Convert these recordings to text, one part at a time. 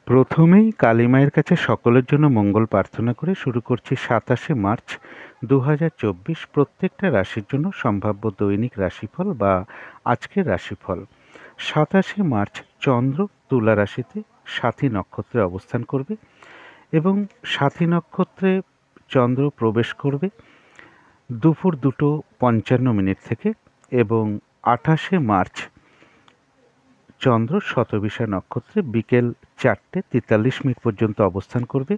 প্রথমেই কালী মায়ের কাছে সকলের জন্য মঙ্গল প্রার্থনা করে শুরু করছি ২৭শে মার্চ ২০২৪ প্রত্যেকটা রাশির জন্য সম্ভাব্য দৈনিক রাশিফল বা আজকের রাশিফল। ২৭শে মার্চ চন্দ্র তুলা রাশিতে সাথী নক্ষত্রে অবস্থান করবে এবং সাথী নক্ষত্রে চন্দ্র প্রবেশ করবে দুপুর ২:৫৫ থেকে এবং ২৮শে মার্চ চন্দ্র শতবিশা নক্ষত্রে বিকেল ৪:৪৩ পর্যন্ত অবস্থান করবে।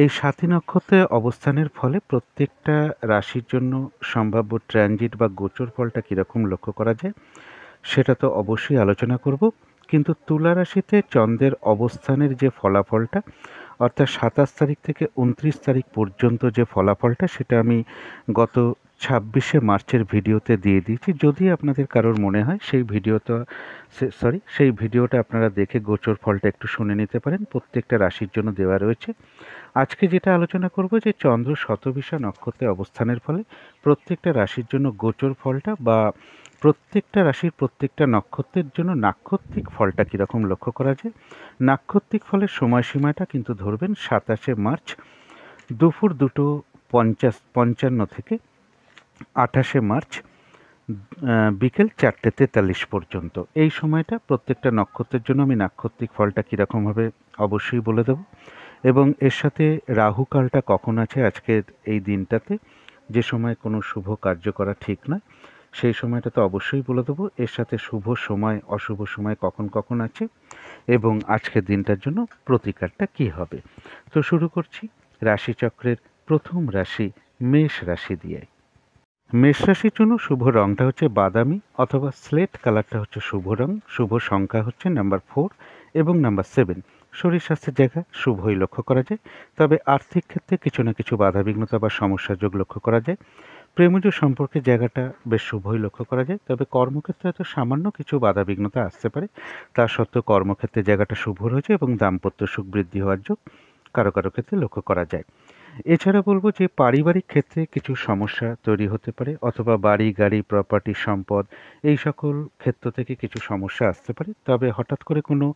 এই সাথী নক্ষত্রে অবস্থানের ফলে প্রত্যেকটা রাশির জন্য সম্ভাব্য ট্রানজিট বা গোচর ফলটা কীরকম লক্ষ্য করা যায় সেটা তো অবশ্যই আলোচনা করব। কিন্তু তুলা রাশিতে চন্দ্রের অবস্থানের যে ফলাফলটা অর্থাৎ ২৭ তারিখ থেকে ২৯ তারিখ পর্যন্ত যে ফলাফলটা সেটা আমি গত ২৬শে মার্চের ভিডিওতে দিয়ে দিয়েছি। যদি আপনাদের কারোর মনে হয় সেই ভিডিওটা আপনারা দেখে গোচর ফলটা একটু শুনে নিতে পারেন, প্রত্যেকটা রাশির জন্য দেওয়া রয়েছে। আজকে যেটা আলোচনা করব যে চন্দ্র শতবিশা নক্ষত্রে অবস্থানের ফলে প্রত্যেকটা রাশির জন্য গোচর ফলটা বা প্রত্যেকটা রাশির প্রত্যেকটা নক্ষত্রের জন্য নাক্ষত্রিক ফলটা কীরকম লক্ষ্য করা যায়। নাক্ষত্রিক ফলের সময়সীমাটা কিন্তু ধরবেন ২৭শে মার্চ দুপুর ২:৫৫ থেকে ২৮শে মার্চ বিকেল ৪:৪৩ পর্যন্ত। এই সময়টা প্রত্যেকটা নক্ষত্রের জন্য আমি নাক্ষত্রিক ফলটা কীরকম হবে অবশ্যই বলে দেব এবং এর সাথে রাহুকালটা কখন আছে আজকের এই দিনটাতে, যে সময় কোনো শুভ কার্য করা ঠিক নয় সেই সময়টা তো অবশ্যই বলে দেবো। এর সাথে শুভ সময় অশুভ সময় কখন কখন আছে এবং আজকের দিনটার জন্য প্রতিকারটা কী হবে। তো শুরু করছি রাশিচক্রের প্রথম রাশি মেষ রাশি দিয়ে। মেষ রাশির জন্য শুভ রংটা হচ্ছে বাদামি অথবা স্লেট কালারটা হচ্ছে শুভ রং। শুভ সংখ্যা হচ্ছে নাম্বার 4 এবং নাম্বার 7। শরীর স্বাস্থ্যের জায়গা শুভই লক্ষ্য করা যায়, তবে আর্থিক ক্ষেত্রে কিছু না কিছু বাধাবিঘ্নতা বা সমস্যার যোগ লক্ষ্য করা যায়। প্রেমজ সম্পর্কের জায়গাটা বেশ শুভই লক্ষ্য করা যায়, তবে কর্মক্ষেত্রে হয়তো সামান্য কিছু বাধাবিঘ্নতা আসতে পারে। তা সত্ত্বেও কর্মক্ষেত্রে জায়গাটা শুভ রয়েছে এবং দাম্পত্য সুখ বৃদ্ধি হওয়ার যোগ কারো কারো ক্ষেত্রে লক্ষ্য করা যায়। এছাড়া বলবো যে পারিবারিক ক্ষেত্রে কিছু সমস্যা তৈরি হতে পারে অথবা বাড়ি গাড়ি প্রপার্টি সম্পদ এই সকল ক্ষেত্র থেকে কিছু সমস্যা আসতে পারে। তবে হঠাৎ করে কোনো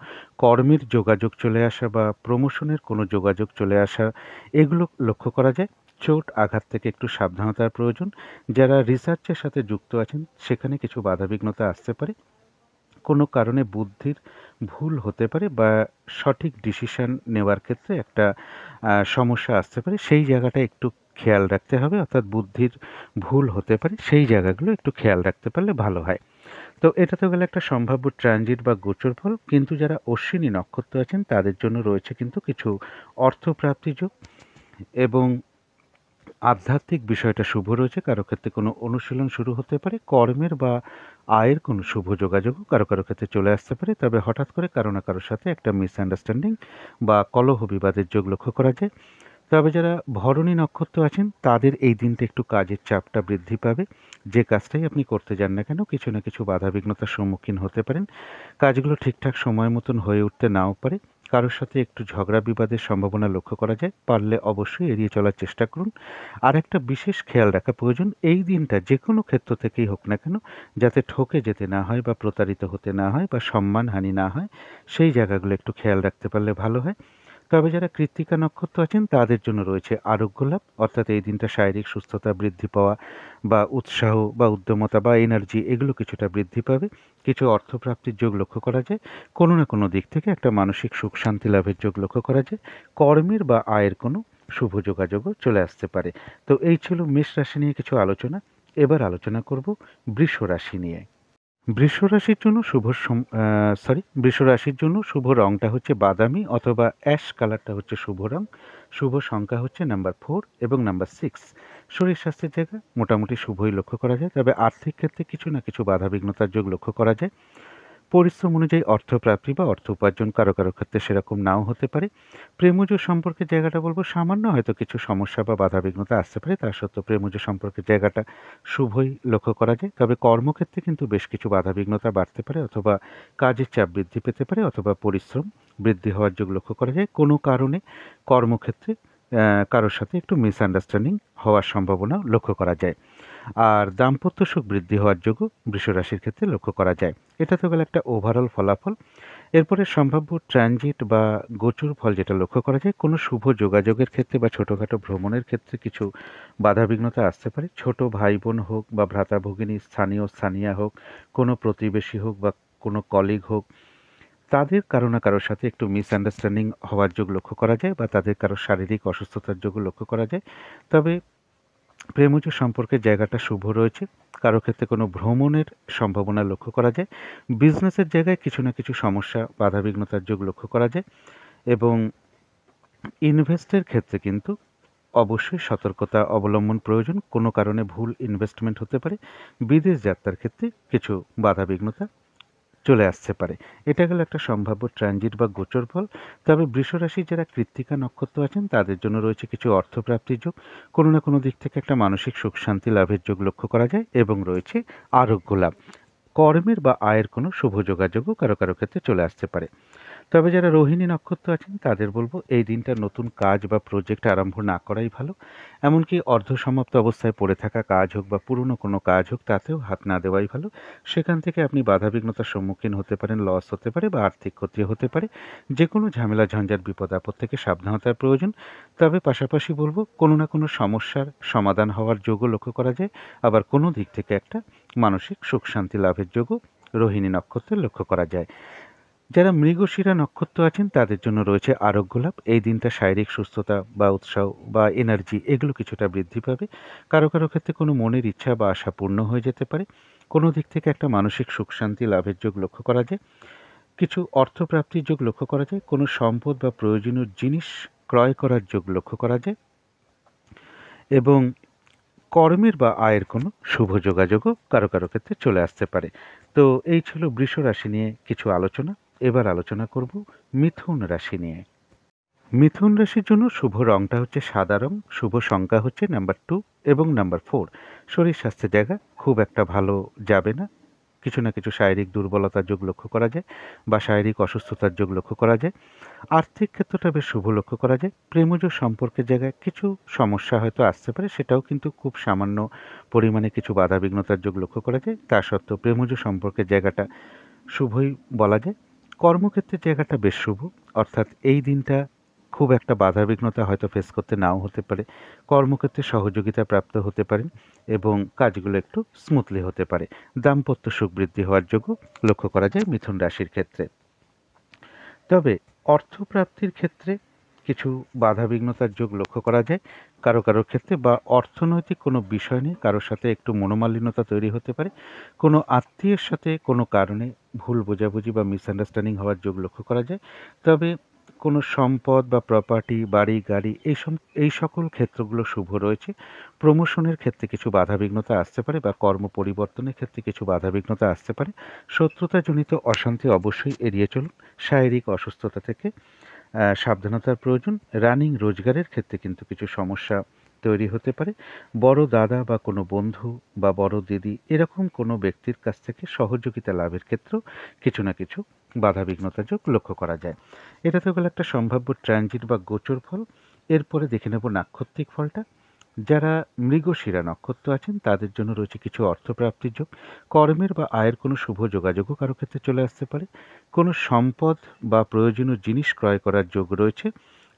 কর্মের যোগাযোগ চলে আসা বা প্রমোশনের কোনো যোগাযোগ চলে আসা এগুলো লক্ষ্য করা যায়। চোট আঘাত থেকে একটু সাবধানতার প্রয়োজন। যারা রিসার্চের সাথে যুক্ত আছেন সেখানে কিছু বাধাবিঘ্নতা আসতে পারে। কোনো কারণে বুদ্ধির ভুল হতে পারে বা সঠিক ডিসিশন নেওয়ার ক্ষেত্রে একটা সমস্যা আসতে পারে, সেই জায়গাটা একটু খেয়াল রাখতে হবে। অর্থাৎ বুদ্ধির ভুল হতে পারে, সেই জায়গাগুলো একটু খেয়াল রাখতে পারলে ভালো হয়। তো এটা তো গেলে একটা সম্ভাব্য ট্রানজিট বা গোচর ফল। কিন্তু যারা অশ্বিনী নক্ষত্র আছেন তাদের জন্য রয়েছে কিন্তু কিছু অর্থপ্রাপ্তি যোগ এবং আধ্যাত্মিক বিষয়টা শুভ রয়েছে। কারো ক্ষেত্রে কোনো অনুশীলন শুরু হতে পারে, কর্মের বা আয়ের কোনো শুভ যোগাযোগও কারো কারো ক্ষেত্রে চলে আসতে পারে। তবে হঠাৎ করে কারো না কারোর সাথে একটা মিসআন্ডারস্ট্যান্ডিং বা কলহ বিবাদের যোগ লক্ষ্য করা যায়। তবে যারা ভরণী নক্ষত্র আছেন তাদের এই দিনটা একটু কাজের চাপটা বৃদ্ধি পাবে। যে কাজটাই আপনি করতে যান না কেন কিছু না কিছু বাধাবিঘ্নতার সম্মুখীন হতে পারেন। কাজগুলো ঠিকঠাক সময় মতন হয়ে উঠতে নাও পারে। কারোর সাথে একটু ঝগড়া বিবাদের সম্ভাবনা লক্ষ্য করা যায়, পারলে অবশ্যই এড়িয়ে চলার চেষ্টা করুন। আর একটা বিশেষ খেয়াল রাখা প্রয়োজন, এই দিনটা যে কোনো ক্ষেত্র থেকেই হোক না কেন যাতে ঠকে যেতে না হয় বা প্রতারিত হতে না হয় বা সম্মানহানি না হয়, সেই জায়গাগুলো একটু খেয়াল রাখতে পারলে ভালো হয়। তবে যারা কৃত্তিকা নক্ষত্র আছেন তাদের জন্য রয়েছে আরোগ্য লাভ, অর্থাৎ এই দিনটা শারীরিক সুস্থতা বৃদ্ধি পাওয়া বা উৎসাহ বা উদ্যমতা বা এনার্জি এগুলো কিছুটা বৃদ্ধি পাবে। কিছু অর্থপ্রাপ্তির যোগ লক্ষ্য করা যায়। কোনো না কোনো দিক থেকে একটা মানসিক সুখ শান্তি লাভের যোগ লক্ষ্য করা যায়। কর্মের বা আয়ের কোনো শুভ যোগাযোগও চলে আসতে পারে। তো এই ছিল মেষ রাশি নিয়ে কিছু আলোচনা। এবার আলোচনা করব বৃষ রাশি নিয়ে। বৃষ রাশির জন্য শুভ রংটা হচ্ছে বাদামি অথবা অ্যাশ কালারটা হচ্ছে শুভ রং। শুভ সংখ্যা হচ্ছে নাম্বার 4 এবং নাম্বার 6। শরীর স্বাস্থ্যের জায়গা মোটামুটি শুভই লক্ষ্য করা যায়, তবে আর্থিক ক্ষেত্রে কিছু না কিছু বাধাবিঘ্নতার যোগ লক্ষ্য করা যায়। পরিশ্রম অনুযায়ী অর্থপ্রাপ্তি বা অর্থ উপার্জন কারো কারো ক্ষেত্রে সেরকম নাও হতে পারে। প্রেমজ সম্পর্কের জায়গাটা বলবো সামান্য হয়তো কিছু সমস্যা বা বাধাবিঘ্নতা আসতে পারে, তার সত্ত্বেও প্রেমজ সম্পর্কের জায়গাটা শুভই লক্ষ্য করা যায়। তবে কর্মক্ষেত্রে কিন্তু বেশ কিছু বাধাবিঘ্নতা বাড়তে পারে অথবা কাজের চাপ বৃদ্ধি পেতে পারে অথবা পরিশ্রম বৃদ্ধি হওয়ার যোগ লক্ষ্য করা যায়। কোনো কারণে কর্মক্ষেত্রে কারোর সাথে একটু মিসআন্ডারস্ট্যান্ডিং হওয়ার সম্ভাবনা লক্ষ্য করা যায়। আর দাম্পত্য সুখ বৃদ্ধি হওয়ার যোগও বৃষ রাশির ক্ষেত্রে লক্ষ্য করা যায়। এটা তো গেল একটা ওভারঅল ফলাফল। এরপরে সম্ভাব্য ট্রানজিট বা গোচর ফল যেটা লক্ষ্য করা যায়, কোনো শুভ যোগাযোগের ক্ষেত্রে বা ছোটোখাটো ভ্রমণের ক্ষেত্রে কিছু বাধাবিঘ্নতা আসতে পারে। ছোট ভাই বোন হোক বা ভ্রাতা ভগিনী, স্থানীয়া হোক, কোনো প্রতিবেশী হোক বা কোনো কলিগ হোক, তাদের কারো না কারোর সাথে একটু মিসআন্ডারস্ট্যান্ডিং হওয়ার যোগ লক্ষ্য করা যায় বা তাদের কারো শারীরিক অসুস্থতার যোগও লক্ষ্য করা যায়। তবে প্রেমজ সম্পর্কের জায়গাটা শুভ রয়েছে। কারো ক্ষেত্রে কোনো ভ্রমণের সম্ভাবনা লক্ষ্য করা যায়। বিজনেসের জায়গায় কিছু না কিছু সমস্যা, বাধাবিঘ্নতার যোগ লক্ষ্য করা যায় এবং ইনভেস্টের ক্ষেত্রে কিন্তু অবশ্যই সতর্কতা অবলম্বন প্রয়োজন। কোনো কারণে ভুল ইনভেস্টমেন্ট হতে পারে। বিদেশ যাত্রার ক্ষেত্রে কিছু বাধাবিঘ্নতা চলে আসতে পারে। এটা গেল একটা সম্ভাব্য ট্রানজিট বা গোচর ফল। তবে বৃষরাশির যারা কৃত্তিকা নক্ষত্র আছেন তাদের জন্য রয়েছে কিছু অর্থপ্রাপ্তির যোগ। কোনো না কোনো দিক থেকে একটা মানসিক সুখ শান্তি লাভের যোগ লক্ষ্য করা যায় এবং রয়েছে আরোগ্য লাভ। কর্মের বা আয়ের কোনো শুভ যোগাযোগও কারো কারো ক্ষেত্রে চলে আসতে পারে। তবে যারা রোহিণী নক্ষত্র আছেন তাদের বলবো এই দিনটা নতুন কাজ বা প্রজেক্ট আরম্ভ না করাই ভালো। এমনকি অর্ধসমাপ্ত অবস্থায় পড়ে থাকা কাজ হোক বা পুরনো কোনো কাজ হোক তাতেও হাত না দেওয়াই ভালো। সেখান থেকে আপনি বাধাবিঘ্নতার সম্মুখীন হতে পারেন, লস হতে পারে বা আর্থিক ক্ষতিও হতে পারে। যে কোনো ঝামেলা ঝঞ্ঝাট বিপদ আপদ থেকে সাবধানতার প্রয়োজন। তবে পাশাপাশি বলবো কোনো না কোনো সমস্যার সমাধান হওয়ার যোগও লক্ষ্য করা যায়। আবার কোনো দিক থেকে একটা মানসিক সুখ শান্তি লাভের যোগও রোহিণী নক্ষত্রে লক্ষ্য করা যায়। যারা মৃগশিরা নক্ষত্র আছেন তাদের জন্য রয়েছে আরোগ্য লাভ। এই দিনটা শারীরিক সুস্থতা বা উৎসাহ বা এনার্জি এগুলো কিছুটা বৃদ্ধি পাবে। কারো কারো ক্ষেত্রে কোনো মনের ইচ্ছা বা আশা পূর্ণ হয়ে যেতে পারে। কোনো দিক থেকে একটা মানসিক সুখ শান্তি লাভের যোগ লক্ষ্য করা যায়। কিছু অর্থপ্রাপ্তির যোগ লক্ষ্য করা যায়। কোনো সম্পদ বা প্রয়োজনীয় জিনিস ক্রয় করার যোগ লক্ষ্য করা যায় এবং কর্মের বা আয়ের কোনো শুভ যোগাযোগও কারো কারো ক্ষেত্রে চলে আসতে পারে। তো এই ছিল বৃষ রাশি নিয়ে কিছু আলোচনা। এবার আলোচনা করব মিথুন রাশি নিয়ে। মিথুন রাশির জন্য শুভ রংটা হচ্ছে সাদা রং, শুভ সংখ্যা হচ্ছে নাম্বার 2 এবং নাম্বার 4। শরীর স্বাস্থ্যের জায়গা খুব একটা ভালো যাবে না। কিছু না কিছু শারীরিক দুর্বলতার যোগ লক্ষ্য করা যায় বা শারীরিক অসুস্থতার যোগ লক্ষ্য করা যায়। আর্থিক ক্ষেত্রটা বেশ শুভ লক্ষ্য করা যায়। প্রেমজ সম্পর্কের জায়গায় কিছু সমস্যা হয়তো আসতে পারে, সেটাও কিন্তু খুব সামান্য পরিমাণে কিছু বাধাবিঘ্নতার যোগ লক্ষ্য করা যায়। তা সত্ত্বেও প্রেমজ সম্পর্কের জায়গাটা শুভই বলা যায়। কর্মক্ষেত্রের জায়গাটা বেশ শুভ, অর্থাৎ এই দিনটা খুব একটা বাধাবিঘ্নতা হয়তো ফেস করতে নাও হতে পারে। কর্মক্ষেত্রে সহযোগিতা প্রাপ্ত হতে পারেন এবং কাজগুলো একটু স্মুথলি হতে পারে। দাম্পত্য সুখ বৃদ্ধি হওয়ার যোগও লক্ষ্য করা যায় মিথুন রাশির ক্ষেত্রে। তবে অর্থপ্রাপ্তির ক্ষেত্রে কিছু বাধাবিঘ্নতার যোগ লক্ষ্য করা যায়। কারো কারো ক্ষেত্রে বা অর্থনৈতিক কোনো বিষয় নিয়ে কারোর সাথে একটু মনোমালিন্যতা তৈরি হতে পারে। কোনো আত্মীয়ের সাথে কোনো কারণে ভুল বোঝাবুঝি বা মিসআন্ডারস্ট্যান্ডিং হওয়ার যোগ লক্ষ্য করা যায়। তবে কোনো সম্পদ বা প্রপার্টি, বাড়ি গাড়ি এই সকল ক্ষেত্রগুলো শুভ রয়েছে। প্রমোশনের ক্ষেত্রে কিছু বাধাবিঘ্নতা আসতে পারে বা কর্ম পরিবর্তনের ক্ষেত্রে কিছু বাধাবিঘ্নতা আসতে পারে। শত্রুতাজনিত অশান্তি অবশ্যই এড়িয়ে চলুন। শারীরিক অসুস্থতা থেকে সাবধানতার প্রয়োজন। রানিং রোজগারের ক্ষেত্রে কিন্তু কিছু সমস্যা তৈরি হতে পারে। বড় দাদা বা কোনো বন্ধু বা বড় দিদি এরকম কোনো ব্যক্তির কাছ থেকে সহযোগিতা লাভের ক্ষেত্রেও কিছু না কিছু বাধাবিঘ্নতা যোগ লক্ষ্য করা যায়। এটা তো গেল একটা সম্ভাব্য ট্রানজিট বা গোচর ফল। এরপরে দেখে নেব নাক্ষত্রিক ফলটা। যারা মৃগশিরা নক্ষত্র আছেন তাদের জন্য রয়েছে কিছু অর্থপ্রাপ্তির যোগ। কর্মের বা আয়ের কোনো শুভ যোগাযোগও কারো ক্ষেত্রে চলে আসতে পারে। কোনো সম্পদ বা প্রয়োজনীয় জিনিস ক্রয় করার যোগ রয়েছে।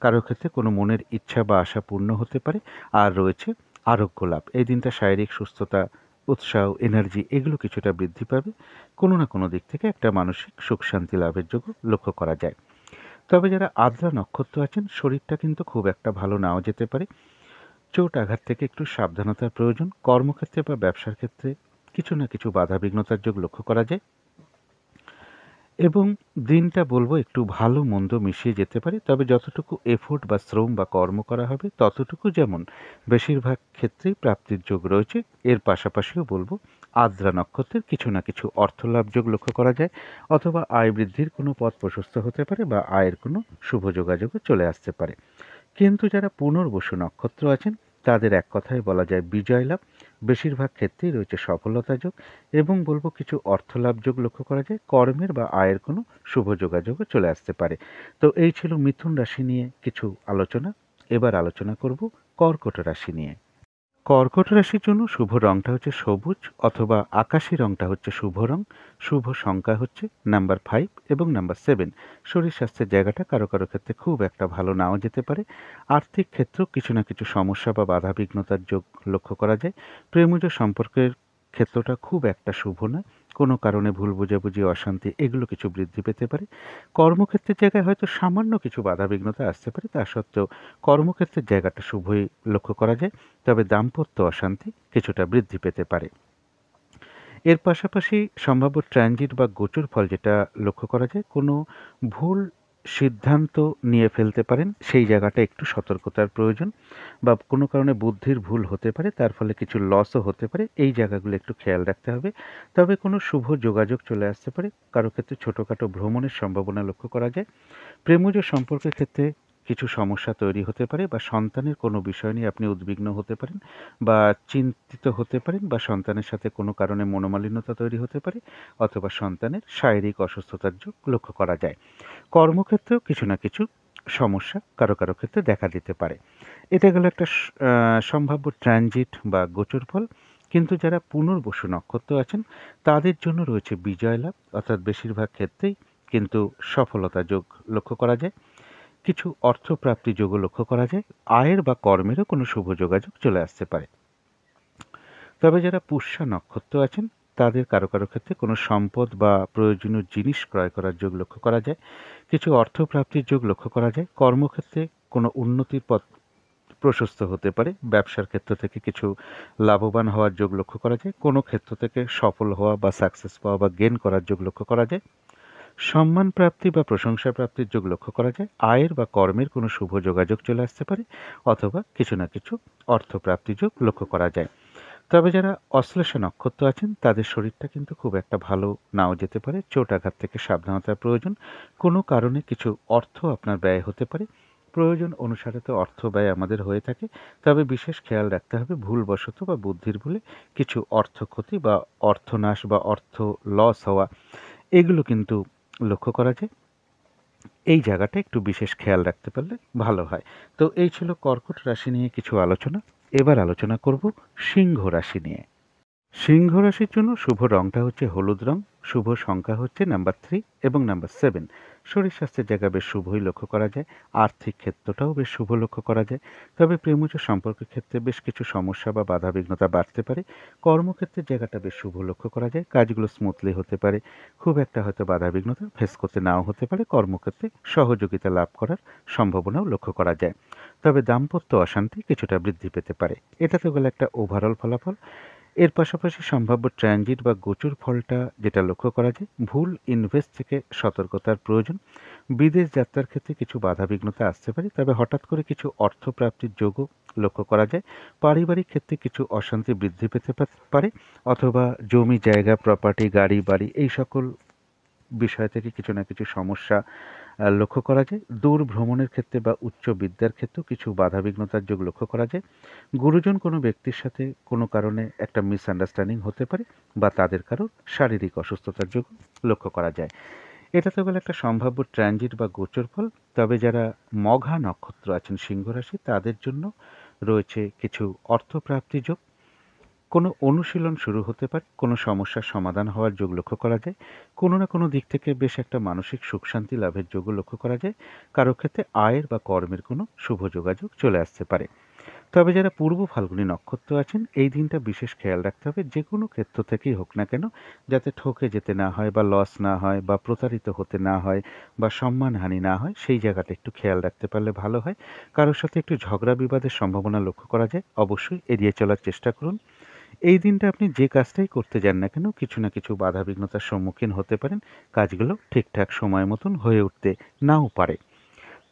কারো ক্ষেত্রে কোনো মনের ইচ্ছা বা আশা পূর্ণ হতে পারে। আর রয়েছে আরোগ্য লাভ। এই দিনটা শারীরিক সুস্থতা, উৎসাহ, এনার্জি এগুলো কিছুটা বৃদ্ধি পাবে। কোনো না কোনো দিক থেকে একটা মানসিক সুখ শান্তি লাভের যোগ লক্ষ্য করা যায়। তবে যারা আদ্রা নক্ষত্র আছেন শরীরটা কিন্তু খুব একটা ভালো নাও যেতে পারে। চোট আঘাত থেকে একটু সাবধানতার প্রয়োজন। কর্মক্ষেত্রে বা ব্যবসার ক্ষেত্রে কিছু না কিছু বাধাবিঘ্নতার যোগ লক্ষ্য করা যায় এবং দিনটা বলবো একটু ভালো মন্দ মিশিয়ে যেতে পারে। তবে যতটুকু এফোর্ট বা শ্রম বা কর্ম করা হবে ততটুকু যেমন বেশিরভাগ ক্ষেত্রেই প্রাপ্তির যোগ রয়েছে। এর পাশাপাশিও বলবো আদ্রা নক্ষত্রের কিছু না কিছু অর্থলাভ যোগ লক্ষ্য করা যায় অথবা আয় বৃদ্ধির কোনো পথ প্রশস্ত হতে পারে বা আয়ের কোনো শুভ যোগাযোগও চলে আসতে পারে। কিন্তু যারা পুনর্বসু নক্ষত্র আছেন তাদের এক কথায় বলা যায় বিজয় লাভ। বেশিরভাগ ক্ষেত্রেই রয়েছে সফলতা যোগ এবং বলবো কিছু অর্থলাভ যোগ লক্ষ্য করা যায়। কর্মের বা আয়ের কোনো শুভ যোগাযোগও চলে আসতে পারে। তো এই ছিল মিথুন রাশি নিয়ে কিছু আলোচনা। এবার আলোচনা করব কর্কট রাশি নিয়ে। কর্কট রাশির জন্য শুভ রংটা হচ্ছে সবুজ অথবা আকাশি রংটা হচ্ছে শুভ রং। শুভ সংখ্যা হচ্ছে নাম্বার 5 এবং নাম্বার 7। শরীর স্বাস্থ্যের জায়গাটা কারো কারো ক্ষেত্রে খুব একটা ভালো নাও যেতে পারে। আর্থিক ক্ষেত্রেও কিছু না কিছু সমস্যা বা বাধাবিঘ্নতার যোগ লক্ষ্য করা যায়। প্রেমজ সম্পর্কের ক্ষেত্রটা খুব একটা শুভ নয়। কোনো কারণে ভুল বোঝাবুঝি, অশান্তি এগুলো কিছু বৃদ্ধি পেতে পারে। কর্মক্ষেত্রের জায়গায় হয়তো সামান্য কিছু বাধাবিঘ্নতা আসতে পারে, তা সত্ত্বেও কর্মক্ষেত্রের জায়গাটা শুভই লক্ষ্য করা যায়। তবে দাম্পত্য অশান্তি কিছুটা বৃদ্ধি পেতে পারে। এর পাশাপাশি সম্ভাব্য ট্রানজিট বা গোচর ফল যেটা লক্ষ্য করা যায়, কোনো ভুল সিদ্ধান্ত নিয়ে ফেলতে পারেন, সেই জায়গাটা একটু সতর্কতার প্রয়োজন। বা কোনো কারণে বুদ্ধির ভুল হতে পারে, তার ফলে কিছু লসও হতে পারে, এই জায়গাগুলো একটু খেয়াল রাখতে হবে। তবে কোনো শুভ যোগাযোগ চলে আসতে পারে, কারো ক্ষেত্রে ছোটোখাটো ভ্রমণের সম্ভাবনা লক্ষ্য করা যায়। প্রেমজ সম্পর্কের ক্ষেত্রে কিছু সমস্যা তৈরি হতে পারে, বা সন্তানের কোনো বিষয় নিয়ে আপনি উদ্বিগ্ন হতে পারেন বা চিন্তিত হতে পারেন, বা সন্তানের সাথে কোনো কারণে মনোমালিন্যতা তৈরি হতে পারে, অথবা সন্তানের শারীরিক অসুস্থতার যোগ লক্ষ্য করা যায়। কর্মক্ষেত্রেও কিছু না কিছু সমস্যা কারো কারো ক্ষেত্রে দেখা দিতে পারে। এটা গেল একটা সম্ভাব্য ট্রানজিট বা গোচর ফল। কিন্তু যারা পুনর্বসু নক্ষত্র আছেন, তাদের জন্য রয়েছে বিজয় লাভ, অর্থাৎ বেশিরভাগ ক্ষেত্রেই কিন্তু সফলতা যোগ লক্ষ্য করা যায়। কিছু অর্থপ্রাপ্তি যোগও লক্ষ্য করা যায়। আয়ের বা কর্মেরও কোনো শুভ যোগাযোগ চলে আসতে পারে। তবে যারা পুষ্যা নক্ষত্র আছেন, তাদের কারো কারো ক্ষেত্রে কোনো সম্পদ বা প্রয়োজনীয় জিনিস ক্রয় করার যোগ লক্ষ্য করা যায়। কিছু অর্থপ্রাপ্তির যোগ লক্ষ্য করা যায়। কর্মক্ষেত্রে কোনো উন্নতির পথ প্রশস্ত হতে পারে। ব্যবসার ক্ষেত্র থেকে কিছু লাভবান হওয়ার যোগ লক্ষ্য করা যায়। কোনো ক্ষেত্র থেকে সফল হওয়া বা সাকসেস পাওয়া বা গেইন করার যোগ লক্ষ্য করা যায়। সম্মান প্রাপ্তি বা প্রশংসা প্রাপ্তির যোগ লক্ষ্য করা যায়। আয়ের বা কর্মের কোনো শুভ যোগাযোগ চলে আসতে পারে, অথবা কিছু না কিছু অর্থপ্রাপ্তি যোগ লক্ষ্য করা যায়। তবে যারা অশ্লেষা নক্ষত্র আছেন, তাদের শরীরটা কিন্তু খুব একটা ভালো নাও যেতে পারে। চোট আঘাত থেকে সাবধানতার প্রয়োজন। কোনো কারণে কিছু অর্থ আপনার ব্যয় হতে পারে। প্রয়োজন অনুসারে তো অর্থ ব্যয় আমাদের হয়ে থাকে, তবে বিশেষ খেয়াল রাখতে হবে ভুলবশত বা বুদ্ধির ভুলে কিছু অর্থ ক্ষতি বা অর্থনাশ বা অর্থ লস হওয়া এগুলো কিন্তু লক্ষ্য করা যায়। এই জায়গাটা একটু বিশেষ খেয়াল রাখতে পারলে ভালো হয়। তো এই ছিল কর্কট রাশি নিয়ে কিছু আলোচনা। এবার আলোচনা করব সিংহ রাশি নিয়ে। সিংহ রাশির জন্য শুভ রংটা হচ্ছে হলুদ রং। শুভ সংখ্যা হচ্ছে নাম্বার 3 এবং নাম্বার 7। শরীর স্বাস্থ্যের জায়গা বেশ শুভই লক্ষ্য করা যায়। আর্থিক ক্ষেত্রটাও বেশ শুভ লক্ষ্য করা যায়। তবে প্রেমজ সম্পর্কের ক্ষেত্রে বেশ কিছু সমস্যা বা বাধাবিঘ্নতা বাড়তে পারে। কর্মক্ষেত্রের জায়গাটা বেশ শুভ লক্ষ্য করা যায়। কাজগুলো স্মুথলি হতে পারে। খুব একটা হয়তো বাধাবিঘ্নতা ফেস করতে নাও হতে পারে। কর্মক্ষেত্রে সহযোগিতা লাভ করার সম্ভাবনাও লক্ষ্য করা যায়। তবে দাম্পত্য অশান্তি কিছুটা বৃদ্ধি পেতে পারে। এটা তো গেল একটা ওভারঅল ফলাফল। এর পাশাপাশি সম্ভাব্য ট্রানজিট বা গোচর ফলটা যেটা লক্ষ্য করা যায়, ভুল ইনভেস্ট থেকে সতর্কতার প্রয়োজন। বিদেশ যাত্রার ক্ষেত্রে কিছু বাধাবিঘ্নতা আসতে পারে, তবে হঠাৎ করে কিছু অর্থপ্রাপ্তির যোগও লক্ষ্য করা যায়। পারিবারিক ক্ষেত্রে কিছু অশান্তি বৃদ্ধি পেতে পারে, অথবা জমি জায়গা প্রপার্টি গাড়ি বাড়ি এই সকল বিষয় থেকে কিছু না কিছু সমস্যা লক্ষ্য করা যায়। দূর ভ্রমণের ক্ষেত্রে বা উচ্চ বিদ্যার ক্ষেত্রেও কিছু বাধাবিঘ্নতার যোগ লক্ষ্য করা যায়। গুরুজন কোনো ব্যক্তির সাথে কোনো কারণে একটা মিসআন্ডারস্ট্যান্ডিং হতে পারে, বা তাদের কারোর শারীরিক অসুস্থতার যোগ লক্ষ্য করা যায়। এটা তো গেল একটা সম্ভাব্য ট্রানজিট বা গোচর ফল। তবে যারা মঘা নক্ষত্র আছেন সিংহ রাশি, তাদের জন্য রয়েছে কিছু অর্থপ্রাপ্তি যোগ। কোনো অনুশীলন শুরু হতে পারে, কোনো সমস্যার সমাধান হওয়ার যোগ লক্ষ্য করা যায়। কোনো না কোনো দিক থেকে বেশ একটা মানসিক সুখ শান্তি লাভের যোগও লক্ষ্য করা যায়। কারো ক্ষেত্রে আয়ের বা কর্মের কোনো শুভ যোগাযোগ চলে আসতে পারে। তবে যারা পূর্ব ফাল্গুনী নক্ষত্র আছেন, এই দিনটা বিশেষ খেয়াল রাখতে হবে যে কোনো ক্ষেত্র থেকেই হোক না কেন, যাতে ঠকে যেতে না হয় বা লস না হয় বা প্রতারিত হতে না হয় বা সম্মানহানি না হয়, সেই জায়গাটা একটু খেয়াল রাখতে পারলে ভালো হয়। কারোর সাথে একটু ঝগড়া বিবাদের সম্ভাবনা লক্ষ্য করা যায়, অবশ্যই এড়িয়ে চলার চেষ্টা করুন। এই দিনটা আপনি যে কাজটাই করতে যান না কেন, কিছু না কিছু বাধাবিঘ্নতার সম্মুখীন হতে পারেন। কাজগুলো ঠিকঠাক সময় মতন হয়ে উঠতে নাও পারে।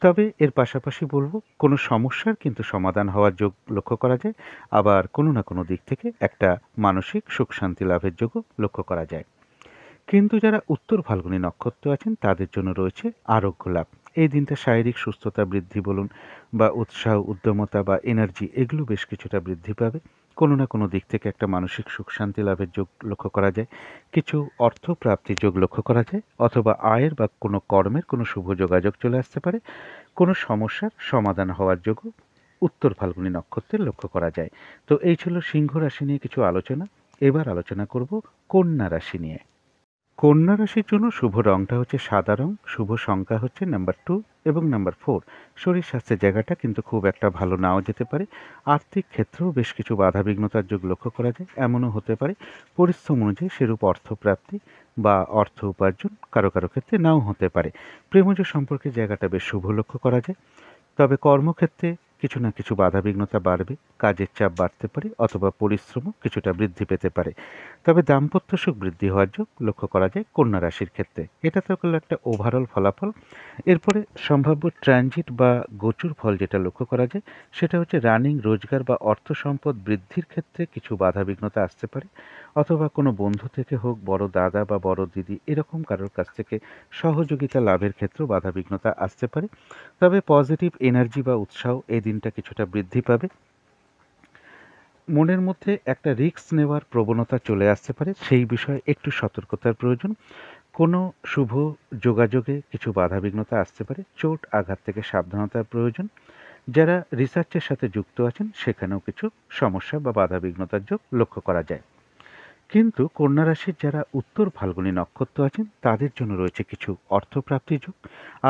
তবে এর পাশাপাশি বলব, কোনো সমস্যার কিন্তু সমাধান হওয়ার যোগ লক্ষ্য করা যায়। আবার কোনো না কোনো দিক থেকে একটা মানসিক সুখ শান্তি লাভের যোগও লক্ষ্য করা যায়। কিন্তু যারা উত্তর ফাল্গুনী নক্ষত্র আছেন, তাদের জন্য রয়েছে আরোগ্য লাভ। এই দিনটা শারীরিক সুস্থতা বৃদ্ধি বলুন, বা উৎসাহ উদ্যমতা বা এনার্জি এগুলো বেশ কিছুটা বৃদ্ধি পাবে। কোনো না কোনো দিক থেকে একটা মানসিক সুখ শান্তি লাভের যোগ লক্ষ্য করা যায়। কিছু অর্থ প্রাপ্তির যোগ লক্ষ্য করা যায়, অথবা আয়ের বা কোনো কর্মের কোনো শুভ যোগাযোগ চলে আসতে পারে। কোনো সমস্যার সমাধান হওয়ার যোগও উত্তর ফাল্গুনী নক্ষত্রের লক্ষ্য করা যায়। তো এই ছিল সিংহ রাশি নিয়ে কিছু আলোচনা। এবার আলোচনা করব কন্যা রাশি নিয়ে। কন্যা রাশির জন্য শুভ রংটা হচ্ছে সাদা রং, শুভ সংখ্যা হচ্ছে নাম্বার 2 এবং নাম্বার 4। শরীর স্বাস্থ্যের জায়গাটা কিন্তু খুব একটা ভালো নাও যেতে পারে। আর্থিক ক্ষেত্রেও বেশ কিছু বাধাবিঘ্নতার যোগ লক্ষ্য করা যায়। এমনও হতে পারে পরিশ্রম অনুযায়ী সেরূপ অর্থপ্রাপ্তি বা অর্থ উপার্জন কারো কারো ক্ষেত্রে নাও হতে পারে। প্রেমজ সম্পর্কের জায়গাটা বেশ শুভ লক্ষ্য করা যায়। তবে কর্মক্ষেত্রে কিছু না কিছু বাধাবিঘ্নতা বাড়বে, কাজের চাপ বাড়তে পারে অথবা পরিশ্রমও কিছুটা বৃদ্ধি পেতে পারে। তবে দাম্পত্য সুখ বৃদ্ধি হওয়ার যোগ লক্ষ্য করা যায় কন্যা রাশির ক্ষেত্রে। এটা তো হলো একটা ওভারঅল ফলাফল। এরপরে সম্ভাব্য ট্রানজিট বা গোচর ফল যেটা লক্ষ্য করা যায় সেটা হচ্ছে রানিং রোজগার বা অর্থ সম্পদ বৃদ্ধির ক্ষেত্রে কিছু বাধাবিঘ্নতা আসতে পারে, অথবা কোনো বন্ধু থেকে হোক, বড় দাদা বা বড় দিদি এরকম কারোর কাছ থেকে সহযোগিতা লাভের ক্ষেত্রেও বাধাবিঘ্নতা আসতে পারে। তবে পজিটিভ এনার্জি বা উৎসাহ এই দিনটা কিছুটা বৃদ্ধি পাবে। মনের মধ্যে একটা রিস্ক নেওয়ার প্রবণতা চলে আসতে পারে, সেই বিষয়ে একটু সতর্কতার প্রয়োজন। কোনো শুভ যোগাযোগে কিছু বাধাবিঘ্নতা আসতে পারে, চোট আঘাত থেকে সাবধানতার প্রয়োজন। যারা রিসার্চের সাথে যুক্ত আছেন সেখানেও কিছু সমস্যা বা বাধাবিঘ্নতার যোগ লক্ষ্য করা যায়। কিন্তু কন্যা রাশির যারা উত্তর ফাল্গুনী নক্ষত্র আছেন তাদের জন্য রয়েছে কিছু অর্থপ্রাপ্তির যোগ,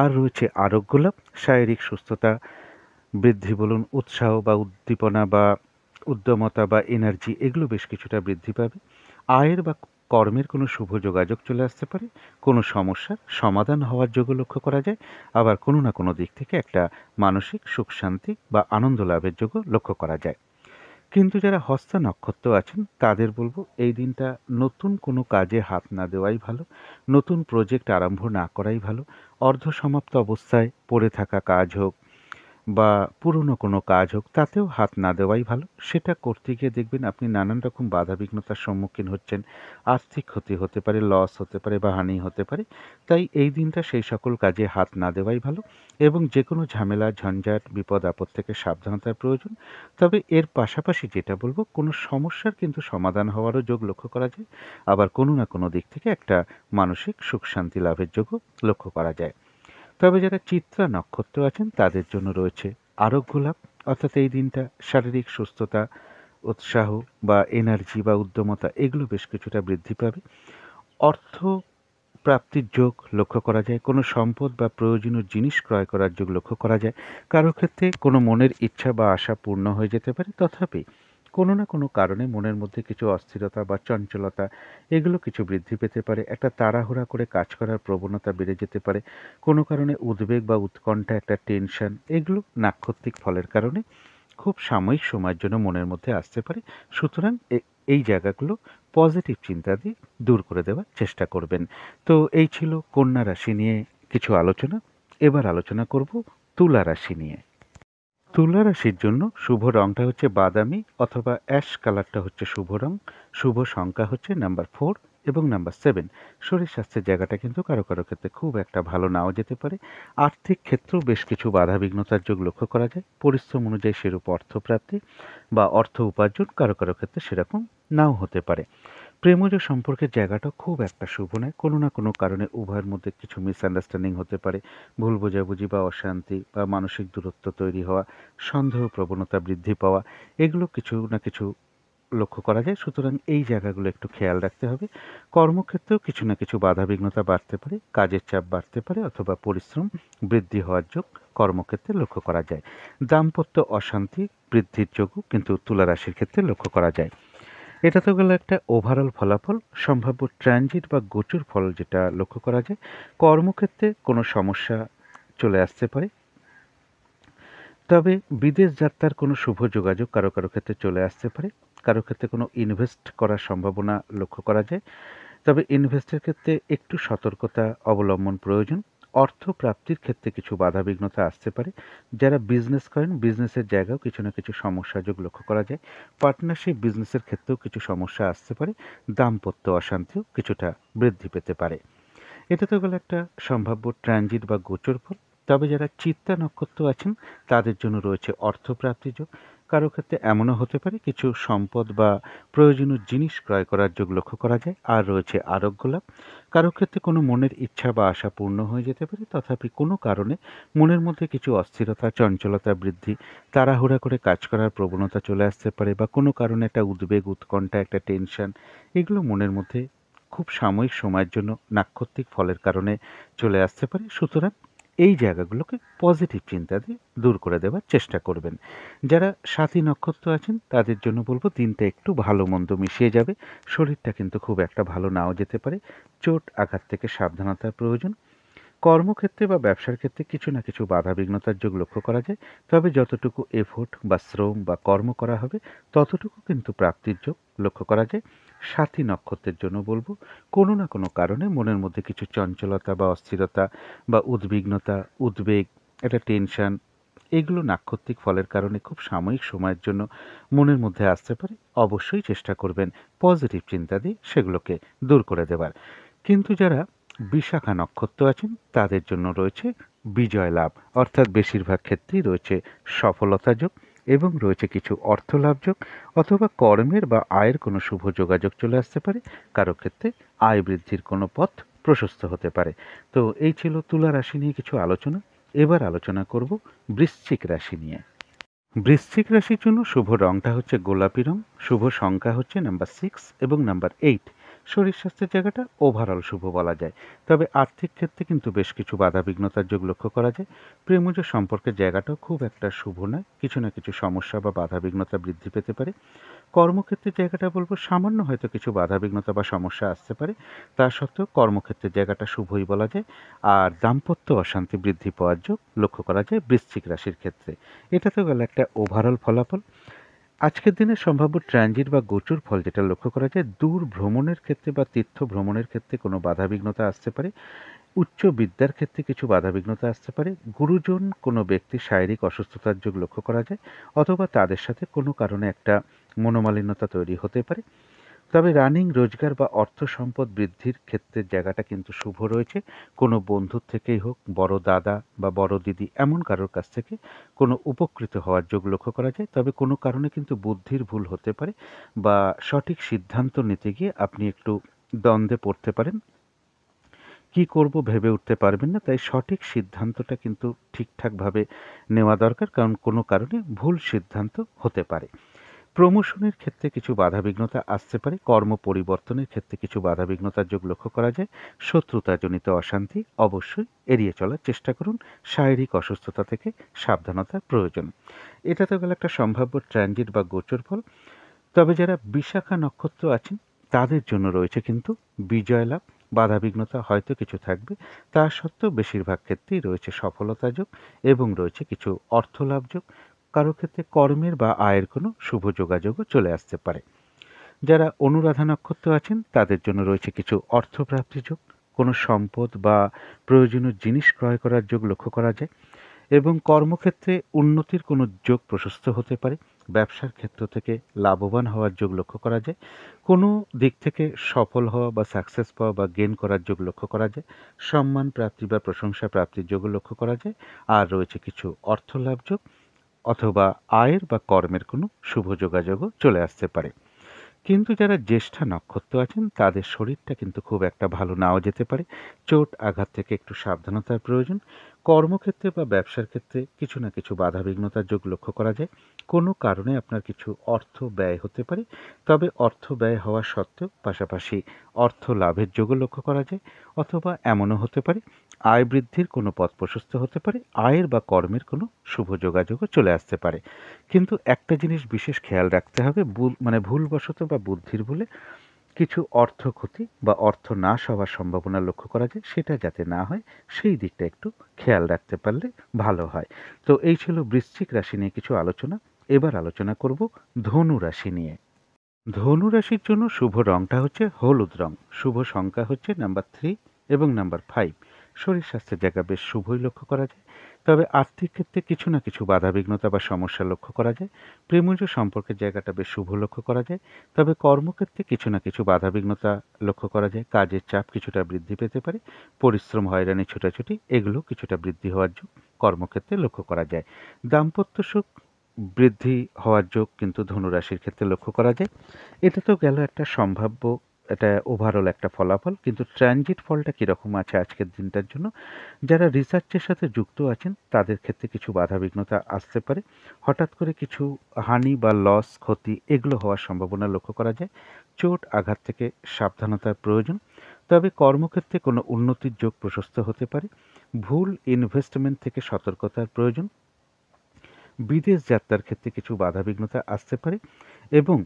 আর রয়েছে আরোগ্য লাভ, শারীরিক সুস্থতা বৃদ্ধি বলুন, উৎসাহ বা উদ্দীপনা বা উদ্যমতা বা এনার্জি এগুলো বেশ কিছুটা বৃদ্ধি পাবে। আয়ের বা কর্মের কোনো শুভ যোগাযোগ চলে আসতে পারে, কোনো সমস্যার সমাধান হওয়ার যোগও লক্ষ্য করা যায়, আবার কোনো না কোনো দিক থেকে একটা মানসিক সুখ শান্তি বা আনন্দ লাভের যোগও লক্ষ্য করা যায়। কিন্তু যারা হস্তা নক্ষত্র আছেন তাদের বলবো এই দিনটা নতুন কোনো কাজে হাত না দেওয়াই ভালো, নতুন প্রজেক্ট আরম্ভ না করাই ভালো। অর্ধসমাপ্ত অবস্থায় পড়ে থাকা কাজ হোক বা পুরনো কোনো কাজ হোক তাতেও হাত না দেওয়াই ভালো। সেটা করতে গিয়ে দেখবেন আপনি নানান রকম বাধাবিঘ্নতার সম্মুখীন হচ্ছেন, আর্থিক ক্ষতি হতে পারে, লস হতে পারে বা হানি হতে পারে। তাই এই দিনটা সেই সকল কাজে হাত না দেওয়াই ভালো, এবং যে কোনো ঝামেলা ঝঞ্ঝাট বিপদ আপদ থেকে সাবধানতার প্রয়োজন। তবে এর পাশাপাশি যেটা বলবো, কোনো সমস্যার কিন্তু সমাধান হওয়ারও যোগ লক্ষ্য করা যায়, আবার কোনো না কোনো দিক থেকে একটা মানসিক সুখ শান্তি লাভের যোগও লক্ষ্য করা যায়। তবে যারা চিত্রা নক্ষত্র আছেন তাদের জন্য রয়েছে আরোগ্য লাভ, অর্থাৎ এই দিনটা শারীরিক সুস্থতা, উৎসাহ বা এনার্জি বা উদ্যমতা এগুলো বেশ কিছুটা বৃদ্ধি পাবে। অর্থ প্রাপ্তির যোগ লক্ষ্য করা যায়, কোনো সম্পদ বা প্রয়োজনীয় জিনিস ক্রয় করার যোগ লক্ষ্য করা যায়। কারো ক্ষেত্রে কোনো মনের ইচ্ছা বা আশা পূর্ণ হয়ে যেতে পারে, তথাপি কোনো না কোনো কারণে মনের মধ্যে কিছু অস্থিরতা বা চঞ্চলতা এগুলো কিছু বৃদ্ধি পেতে পারে। একটা তাড়াহুড়া করে কাজ করার প্রবণতা বেড়ে যেতে পারে। কোনো কারণে উদ্বেগ বা উৎকণ্ঠা, একটা টেনশন এগুলো নাক্ষত্রিক ফলের কারণে খুব সাময়িক সময়ের জন্য মনের মধ্যে আসতে পারে। সুতরাং এই জায়গাগুলো পজিটিভ চিন্তা দিয়ে দূর করে দেওয়ার চেষ্টা করবেন। তো এই ছিল কন্যা রাশি নিয়ে কিছু আলোচনা। এবার আলোচনা করব তুলা রাশি নিয়ে। তুলা রাশির জন্য শুভ রংটা হচ্ছে বাদামি অথবা অ্যাশ কালারটা হচ্ছে শুভ রং। শুভ সংখ্যা হচ্ছে নাম্বার 4 এবং নাম্বার 7। শরীর স্বাস্থ্যের জায়গাটা কিন্তু কারো কারো ক্ষেত্রে খুব একটা ভালো নাও যেতে পারে। আর্থিক ক্ষেত্রেও বেশ কিছু বাধাবিঘ্নতার যোগ লক্ষ্য করা যায়। পরিশ্রম অনুযায়ী সেরূপ অর্থপ্রাপ্তি বা অর্থ উপার্জন কারো কারো ক্ষেত্রে সেরকম নাও হতে পারে। প্রেমজ সম্পর্কের জায়গাটা খুব একটা শুভ নয়। কোনো না কোনো কারণে উভয়ের মধ্যে কিছু মিসআন্ডারস্ট্যান্ডিং হতে পারে, ভুল বোঝাবুঝি বা অশান্তি বা মানসিক দূরত্ব তৈরি হওয়া, সন্দেহ প্রবণতা বৃদ্ধি পাওয়া এগুলো কিছু না কিছু লক্ষ্য করা যায়। সুতরাং এই জায়গাগুলো একটু খেয়াল রাখতে হবে। কর্মক্ষেত্রেও কিছু না কিছু বাধাবিঘ্নতা বাড়তে পারে, কাজের চাপ বাড়তে পারে অথবা পরিশ্রম বৃদ্ধি হওয়ার যোগ কর্মক্ষেত্রে লক্ষ্য করা যায়। দাম্পত্য অশান্তি বৃদ্ধির যোগও কিন্তু তুলা রাশির ক্ষেত্রে লক্ষ্য করা যায়। এটা তো গেল একটা ওভারঅল ফলাফল। সম্ভাব্য ট্রানজিট বা গোচর ফল যেটা লক্ষ্য করা যায়, কর্মক্ষেত্রে কোনো সমস্যা চলে আসতে পারে। তবে বিদেশ যাত্রার কোনো শুভ যোগাযোগ কারো কারো ক্ষেত্রে চলে আসতে পারে। কারো ক্ষেত্রে কোনো ইনভেস্ট করার সম্ভাবনা লক্ষ্য করা যায়। তবে ইনভেস্টের ক্ষেত্রে একটু সতর্কতা অবলম্বন প্রয়োজন। অর্থ প্রাপ্তির ক্ষেত্রে কিছু বাধাবিঘ্নতা আসতে পারে। যারা বিজনেস করেন বিজনেসের জায়গাও কিছু না কিছু সমস্যা যোগ লক্ষ্য করা যায়। পার্টনারশিপ বিজনেসের ক্ষেত্রেও কিছু সমস্যা আসতে পারে। দাম্পত্য অশান্তিও কিছুটা বৃদ্ধি পেতে পারে। এটা তো গেল একটা সম্ভাব্য ট্রানজিট বা গোচর ফল। তবে যারা চিত্তা নক্ষত্র আছেন তাদের জন্য রয়েছে অর্থপ্রাপ্তি যোগ। কারো ক্ষেত্রে এমনও হতে পারে কিছু সম্পদ বা প্রয়োজনীয় জিনিস ক্রয় করার যোগ লক্ষ্য করা যায়। আর রয়েছে আরোগ্য লাভ। কারো ক্ষেত্রে কোনো মনের ইচ্ছা বা আশা পূর্ণ হয়ে যেতে পারে, তথাপি কোনো কারণে মনের মধ্যে কিছু অস্থিরতা, চঞ্চলতা বৃদ্ধি, তাড়াহুড়া করে কাজ করার প্রবণতা চলে আসতে পারে, বা কোনো কারণে একটা উদ্বেগ, উৎকণ্ঠা, একটা টেনশন, এগুলো মনের মধ্যে খুব সাময়িক সময়ের জন্য নাক্ষত্রিক ফলের কারণে চলে আসতে পারে। সুতরাং এই জায়গাগুলোকে পজিটিভ চিন্তা দিয়ে দূর করে দেওয়ার চেষ্টা করবেন। যারা সাথী নক্ষত্র আছেন তাদের জন্য বলবো দিনটা একটু ভালো মন্দ মিশিয়ে যাবে। শরীরটা কিন্তু খুব একটা ভালো নাও যেতে পারে। চোট আঘাত থেকে সাবধানতার প্রয়োজন। কর্মক্ষেত্রে বা ব্যবসার ক্ষেত্রে কিছু না কিছু বাধাবিঘ্নতার যোগ লক্ষ্য করা যায়। তবে যতটুকু এফোর্ট বা শ্রম বা কর্ম করা হবে ততটুকু কিন্তু প্রাপ্তির যোগ লক্ষ্য করা যায়। সাথী নক্ষত্রের জন্য বলবো কোনো না কোনো কারণে মনের মধ্যে কিছু চঞ্চলতা বা অস্থিরতা বা উদ্বিগ্নতা, উদ্বেগ, একটা টেনশন, এগুলো নাক্ষত্রিক ফলের কারণে খুব সাময়িক সময়ের জন্য মনের মধ্যে আসতে পারে। অবশ্যই চেষ্টা করবেন পজিটিভ চিন্তা দিয়ে সেগুলোকে দূর করে দেবার। কিন্তু যারা বিশাখা নক্ষত্র আছেন তাদের জন্য রয়েছে বিজয় লাভ, অর্থাৎ বেশিরভাগ ক্ষেত্রেই রয়েছে সফলতা যোগ এবং রয়েছে কিছু অর্থ লাভ যোগ, অথবা কর্মের বা আয়ের কোনো শুভ যোগাযোগ চলে আসতে পারে। কারো ক্ষেত্রে আয় বৃদ্ধির কোনো পথ প্রশস্ত হতে পারে। তো এই ছিল তুলা রাশি নিয়ে কিছু আলোচনা। এবার আলোচনা করব বৃশ্চিক রাশি নিয়ে। বৃশ্চিক রাশির জন্য শুভ রংটা হচ্ছে গোলাপি রং, শুভ সংখ্যা হচ্ছে নাম্বার 6 এবং নাম্বার 8। শরীর স্বাস্থ্যের জায়গাটা ওভারঅল শুভ বলা যায়। তবে আর্থিক ক্ষেত্রে কিন্তু বেশ কিছু বাধাবিঘ্নতার যোগ লক্ষ্য করা যায়। প্রেমজ সম্পর্কের জায়গাটাও খুব একটা শুভ নয়, কিছু না কিছু সমস্যা বা বাধাবিঘ্নতা বৃদ্ধি পেতে পারে। কর্মক্ষেত্রের জায়গাটা বলবো সামান্য হয়তো কিছু বাধাবিঘ্নতা বা সমস্যা আসতে পারে, তা সত্ত্বেও কর্মক্ষেত্রের জায়গাটা শুভই বলা যায়। আর দাম্পত্য অশান্তি বৃদ্ধি পাওয়ার যোগ লক্ষ্য করা যায় বৃশ্চিক রাশির ক্ষেত্রে। এটা তো গেল একটা ওভারঅল ফলাফল। আজকের দিনে সম্ভাব্য ট্রানজিট বা গোচর ফল যেটা লক্ষ্য করা যায়, দূর ভ্রমণের ক্ষেত্রে বা তীর্থ ভ্রমণের ক্ষেত্রে কোনো বাধাবিঘ্নতা আসতে পারে। উচ্চ বিদ্যার ক্ষেত্রে কিছু বাধাবিঘ্নতা আসতে পারে। গুরুজন কোনো ব্যক্তির শারীরিক অসুস্থতার যোগ লক্ষ্য করা যায়, অথবা তাদের সাথে কোনো কারণে একটা মনোমালিন্যতা তৈরি হতে পারে। তবে রানিং রোজগার বা অর্থ সম্পদ বৃদ্ধির ক্ষেত্রে জায়গাটা কিন্তু শুভ রয়েছে। কোনো বন্ধুর থেকেই হোক, বড় দাদা বা বড় দিদি এমন কারোর কাছ থেকে কোনো উপকৃত হওয়ার যোগ লক্ষ্য করা যায়। তবে কোনো কারণে কিন্তু বুদ্ধির ভুল হতে পারে, বা সঠিক সিদ্ধান্ত নিতে গিয়ে আপনি একটু দ্বন্দ্বে পড়তে পারেন। কি করব ভেবে উঠতে পারবেন না, তাই সঠিক সিদ্ধান্তটা কিন্তু ঠিকঠাকভাবে নেওয়া দরকার, কারণ কোনো কারণে ভুল সিদ্ধান্ত হতে পারে। প্রমোশনের ক্ষেত্রে কিছু বাধাবিঘ্নতা আসতে পারে। কর্ম পরিবর্তনের ক্ষেত্রে কিছু বাধাবিঘ্নতার যোগ লক্ষ্য করা যায়। শত্রুতাজনিত অশান্তি অবশ্যই এড়িয়ে চলার চেষ্টা করুন। শারীরিক অসুস্থতা থেকে সাবধানতার প্রয়োজন। এটা তো গেল একটা সম্ভাব্য ট্রানজিট বা গোচর ফল। তবে যারা বিশাখা নক্ষত্র আছেন তাদের জন্য রয়েছে কিন্তু বিজয় লাভ। বাধাবিঘ্নতা হয়তো কিছু থাকবে, তা সত্ত্বেও বেশিরভাগ ক্ষেত্রেই রয়েছে সফলতা যোগ এবং রয়েছে কিছু অর্থ লাভ যোগ। কারো ক্ষেত্রে কর্মের বা আয়ের কোনো শুভ যোগাযোগও চলে আসতে পারে। যারা অনুরাধা নক্ষত্র আছেন তাদের জন্য রয়েছে কিছু অর্থপ্রাপ্তি যোগ, কোনো সম্পদ বা প্রয়োজনীয় জিনিস ক্রয় করার যোগ লক্ষ্য করা যায় এবং কর্মক্ষেত্রে উন্নতির কোনো যোগ প্রশস্ত হতে পারে। ব্যবসার ক্ষেত্র থেকে লাভবান হওয়ার যোগ লক্ষ্য করা যায়। কোনো দিক থেকে সফল হওয়া বা সাকসেস পাওয়া বা গেইন করার যোগ লক্ষ্য করা যায়। সম্মান প্রাপ্তি বা প্রশংসা প্রাপ্তির যোগও লক্ষ্য করা যায়। আর রয়েছে কিছু অর্থ লাভ যোগ, অথবা আয়ের বা কর্মের কোনো শুভ যোগাযোগও চলে আসতে পারে। কিন্তু যারা জ্যেষ্ঠা নক্ষত্র আছেন তাদের শরীরটা কিন্তু খুব একটা ভালো নাও যেতে পারে। চোট আঘাত থেকে একটু সাবধানতার প্রয়োজন। কর্মক্ষেত্রে বা ব্যবসার ক্ষেত্রে কিছু না কিছু বাধাবিঘ্নতার যোগ লক্ষ্য করা যায়। কোনো কারণে আপনার কিছু অর্থ ব্যয় হতে পারে, তবে অর্থ ব্যয় হওয়া সত্ত্বেও পাশাপাশি অর্থ লাভের যোগও লক্ষ্য করা যায়। অথবা এমনও হতে পারে আয় বৃদ্ধির কোনো পথ প্রশস্ত হতে পারে, আয়ের বা কর্মের কোনো শুভ যোগাযোগও চলে আসতে পারে। কিন্তু একটা জিনিস বিশেষ খেয়াল রাখতে হবে, ভুলবশত বা বুদ্ধির ভুলে কিছু অর্থ ক্ষতি বা অর্থ নাশ হওয়ার সম্ভাবনা লক্ষ্য করা যায়, সেটা যাতে না হয় সেই দিকটা একটু খেয়াল রাখতে পারলে ভালো হয়। তো এই ছিল বৃশ্চিক রাশি নিয়ে কিছু আলোচনা। এবার আলোচনা করব ধনু রাশি নিয়ে। ধনু রাশির জন্য শুভ রংটা হচ্ছে হলুদ রং, শুভ সংখ্যা হচ্ছে নাম্বার 3 এবং নাম্বার 5। শরীর স্বাস্থ্যের জায়গা বেশ শুভই লক্ষ্য করা যায়। তবে আর্থিক ক্ষেত্রে কিছু না কিছু বাধাবিঘ্নতা বা সমস্যা লক্ষ্য করা যায়। প্রেমজ সম্পর্কের জায়গাটা বেশ শুভ লক্ষ্য করা যায়। তবে কর্মক্ষেত্রে কিছু না কিছু বাধাবিঘ্নতা লক্ষ্য করা যায়। কাজের চাপ কিছুটা বৃদ্ধি পেতে পারে। পরিশ্রম, হয়রানি, ছোটাছুটি এগুলো কিছুটা বৃদ্ধি হওয়ার যোগ কর্মক্ষেত্রে লক্ষ্য করা যায়। দাম্পত্য সুখ বৃদ্ধি হওয়ার যোগ কিন্তু ধনুরাশির ক্ষেত্রে লক্ষ্য করা যায়। এটা তো গেল একটা সম্ভাব্য, এটা ওভারঅল একটা ফলাফল। কিন্তু ট্রানজিট ফলটা কীরকম আছে আজকের দিনটার জন্য, যারা রিসার্চের সাথে যুক্ত আছেন তাদের ক্ষেত্রে কিছু বাধাবিঘ্নতা আসতে পারে। হঠাৎ করে কিছু হানি বা লস, ক্ষতি এগুলো হওয়ার সম্ভাবনা লক্ষ্য করা যায়। চোট আঘাত থেকে সাবধানতার প্রয়োজন। তবে কর্মক্ষেত্রে কোনো উন্নতির যোগ প্রশস্ত হতে পারে। ভুল ইনভেস্টমেন্ট থেকে সতর্কতার প্রয়োজন। বিদেশ যাত্রার ক্ষেত্রে কিছু বাধাবিঘ্নতা আসতে পারে এবং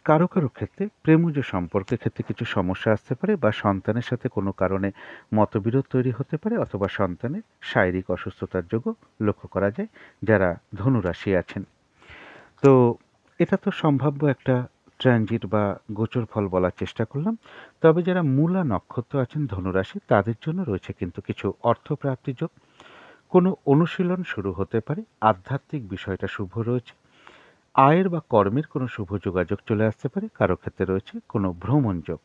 কারো কারো ক্ষেত্রে প্রেমজ সম্পর্কের ক্ষেত্রে কিছু সমস্যা আসতে পারে বা সন্তানের সাথে কোনো কারণে মতবিরোধ তৈরি হতে পারে অথবা সন্তানের শারীরিক অসুস্থতার যোগও লক্ষ্য করা যায় যারা ধনুরাশি আছেন। তো এটা তো সম্ভাব্য একটা ট্রানজিট বা গোচর ফল বলার চেষ্টা করলাম। তবে যারা মূলা নক্ষত্র আছেন ধনুরাশি তাদের জন্য রয়েছে কিন্তু কিছু অর্থপ্রাপ্তির যোগ। কোনো অনুশীলন শুরু হতে পারে, আধ্যাত্মিক বিষয়টা শুভ রয়েছে। আয়ের বা কর্মের কোনো শুভ যোগাযোগ চলে আসতে পারে, কারো ক্ষেত্রে রয়েছে কোনো ভ্রমণ যোগ।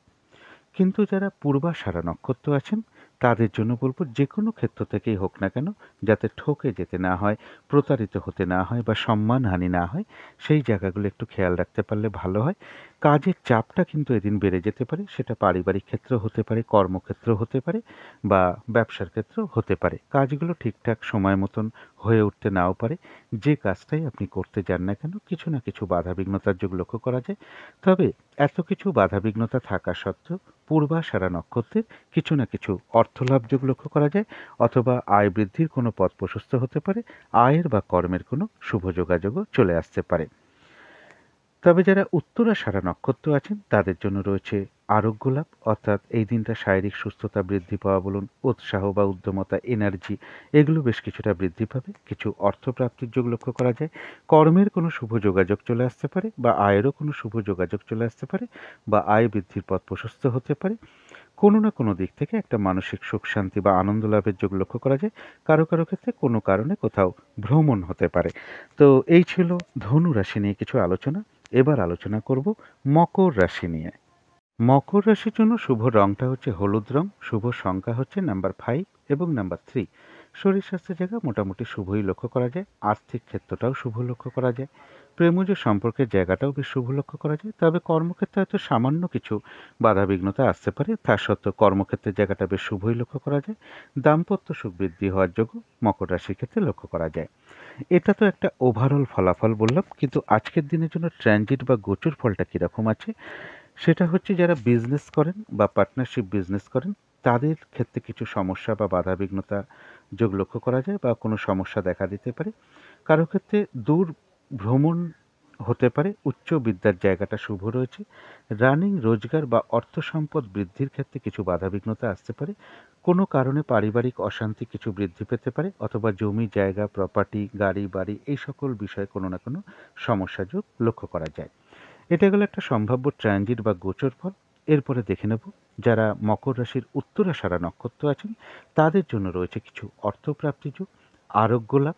কিন্তু যারা পূর্বাষাঢ়া নক্ষত্র আছেন তাদের জন্য বলবো যে কোনো ক্ষেত্র থেকেই হোক না কেন যাতে ঠকে যেতে না হয়, প্রতারিত হতে না হয় বা সম্মানহানি না হয়, সেই জায়গাগুলো একটু খেয়াল রাখতে পারলে ভালো হয়। কাজের চাপটা কিন্তু এদিন বেড়ে যেতে পারে, সেটা পারিবারিক ক্ষেত্র হতে পারে, কর্মক্ষেত্র হতে পারে বা ব্যবসার ক্ষেত্রেও হতে পারে। কাজগুলো ঠিকঠাক সময় মতন হয়ে উঠতে নাও পারে। যে কাজটাই আপনি করতে যান না কেন কিছু না কিছু বাধাবিঘ্নতার যোগ লক্ষ্য করা যায়। তবে এত কিছু বাধাবিঘ্নতা থাকা সত্ত্বেও পূর্বাষাঢ়া নক্ষত্রের কিছু না কিছু অর্থলাভ যোগ লক্ষ্য করা যায় অথবা আয় বৃদ্ধির কোনো পথ প্রশস্ত হতে পারে, আয়ের বা কর্মের কোনো শুভ যোগাযোগও চলে আসতে পারে। তবে যারা উত্তরাষাঢ়া নক্ষত্র আছেন তাদের জন্য রয়েছে আরোগ্য লাভ, অর্থাৎ এই দিনটা শারীরিক সুস্থতা বৃদ্ধি পাওয়া বলুন, উৎসাহ বা উদ্যমতা, এনার্জি এগুলো বেশ কিছুটা বৃদ্ধি পাবে। কিছু অর্থপ্রাপ্তির যোগ লক্ষ্য করা যায়। কর্মের কোনো শুভ যোগাযোগ চলে আসতে পারে বা আয়েরও কোনো শুভ যোগাযোগ চলে আসতে পারে বা আয় বৃদ্ধির পথ প্রশস্ত হতে পারে। কোনো না কোনো দিক থেকে একটা মানসিক সুখ শান্তি বা আনন্দ লাভের যোগ লক্ষ্য করা যায়। কারো কারো ক্ষেত্রে কোনো কারণে কোথাও ভ্রমণ হতে পারে। তো এই ছিল ধনু রাশি নিয়ে কিছু আলোচনা। এবার আলোচনা করব মকর রাশি নিয়ে। মকর রাশির জন্য শুভ রংটা হচ্ছে হলুদ রং, শুভ সংখ্যা হচ্ছে নাম্বার 5 এবং নাম্বার 3। শরীর স্বাস্থ্যের জায়গা মোটামুটি শুভই লক্ষ্য করা যায়। আর্থিক ক্ষেত্রটাও শুভ লক্ষ্য করা যায়। প্রেমজ সম্পর্কের জায়গাটাও বেশ শুভ লক্ষ্য করা যায়। তবে কর্মক্ষেত্রে হয়তো সামান্য কিছু বাধাবিঘ্নতা আসতে পারে, তা সত্ত্বেও কর্মক্ষেত্রের জায়গাটা বেশ শুভই লক্ষ্য করা যায়। দাম্পত্য সুখ বৃদ্ধি হওয়ার যোগ্য মকর রাশির ক্ষেত্রে লক্ষ্য করা যায়। এটা তো একটা ওভারঅল ফলাফল বললাম, কিন্তু আজকের দিনের জন্য ট্রানজিট বা গোচর ফলটা কীরকম আছে সেটা হচ্ছে যারা বিজনেস করেন বা পার্টনারশিপ বিজনেস করেন তাদের ক্ষেত্রে কিছু সমস্যা বা বাধাবিঘ্নতা যোগ লক্ষ্য করা যায় বা কোনো সমস্যা দেখা দিতে পারে। কারো ক্ষেত্রে দূর ভ্রমণ হতে পারে। উচ্চ বিদ্যার জায়গাটা শুভ রয়েছে। রানিং রোজগার বা অর্থ সম্পদ বৃদ্ধির ক্ষেত্রে কিছু বাধাবিঘ্নতা আসতে পারে। কোনো কারণে পারিবারিক অশান্তি কিছু বৃদ্ধি পেতে পারে অথবা জমি জায়গা, প্রপার্টি, গাড়ি বাড়ি এই সকল বিষয়ে কোনো না কোনো সমস্যা যোগ লক্ষ্য করা যায়। এটা গেল একটা সম্ভাব্য ট্রানজিট বা গোচর ফল। এরপরে দেখে নেব যারা মকর রাশির উত্তরাষাঢ়া নক্ষত্র আছেন তাদের জন্য রয়েছে কিছু অর্থপ্রাপ্তি যোগ, আরোগ্য লাভ,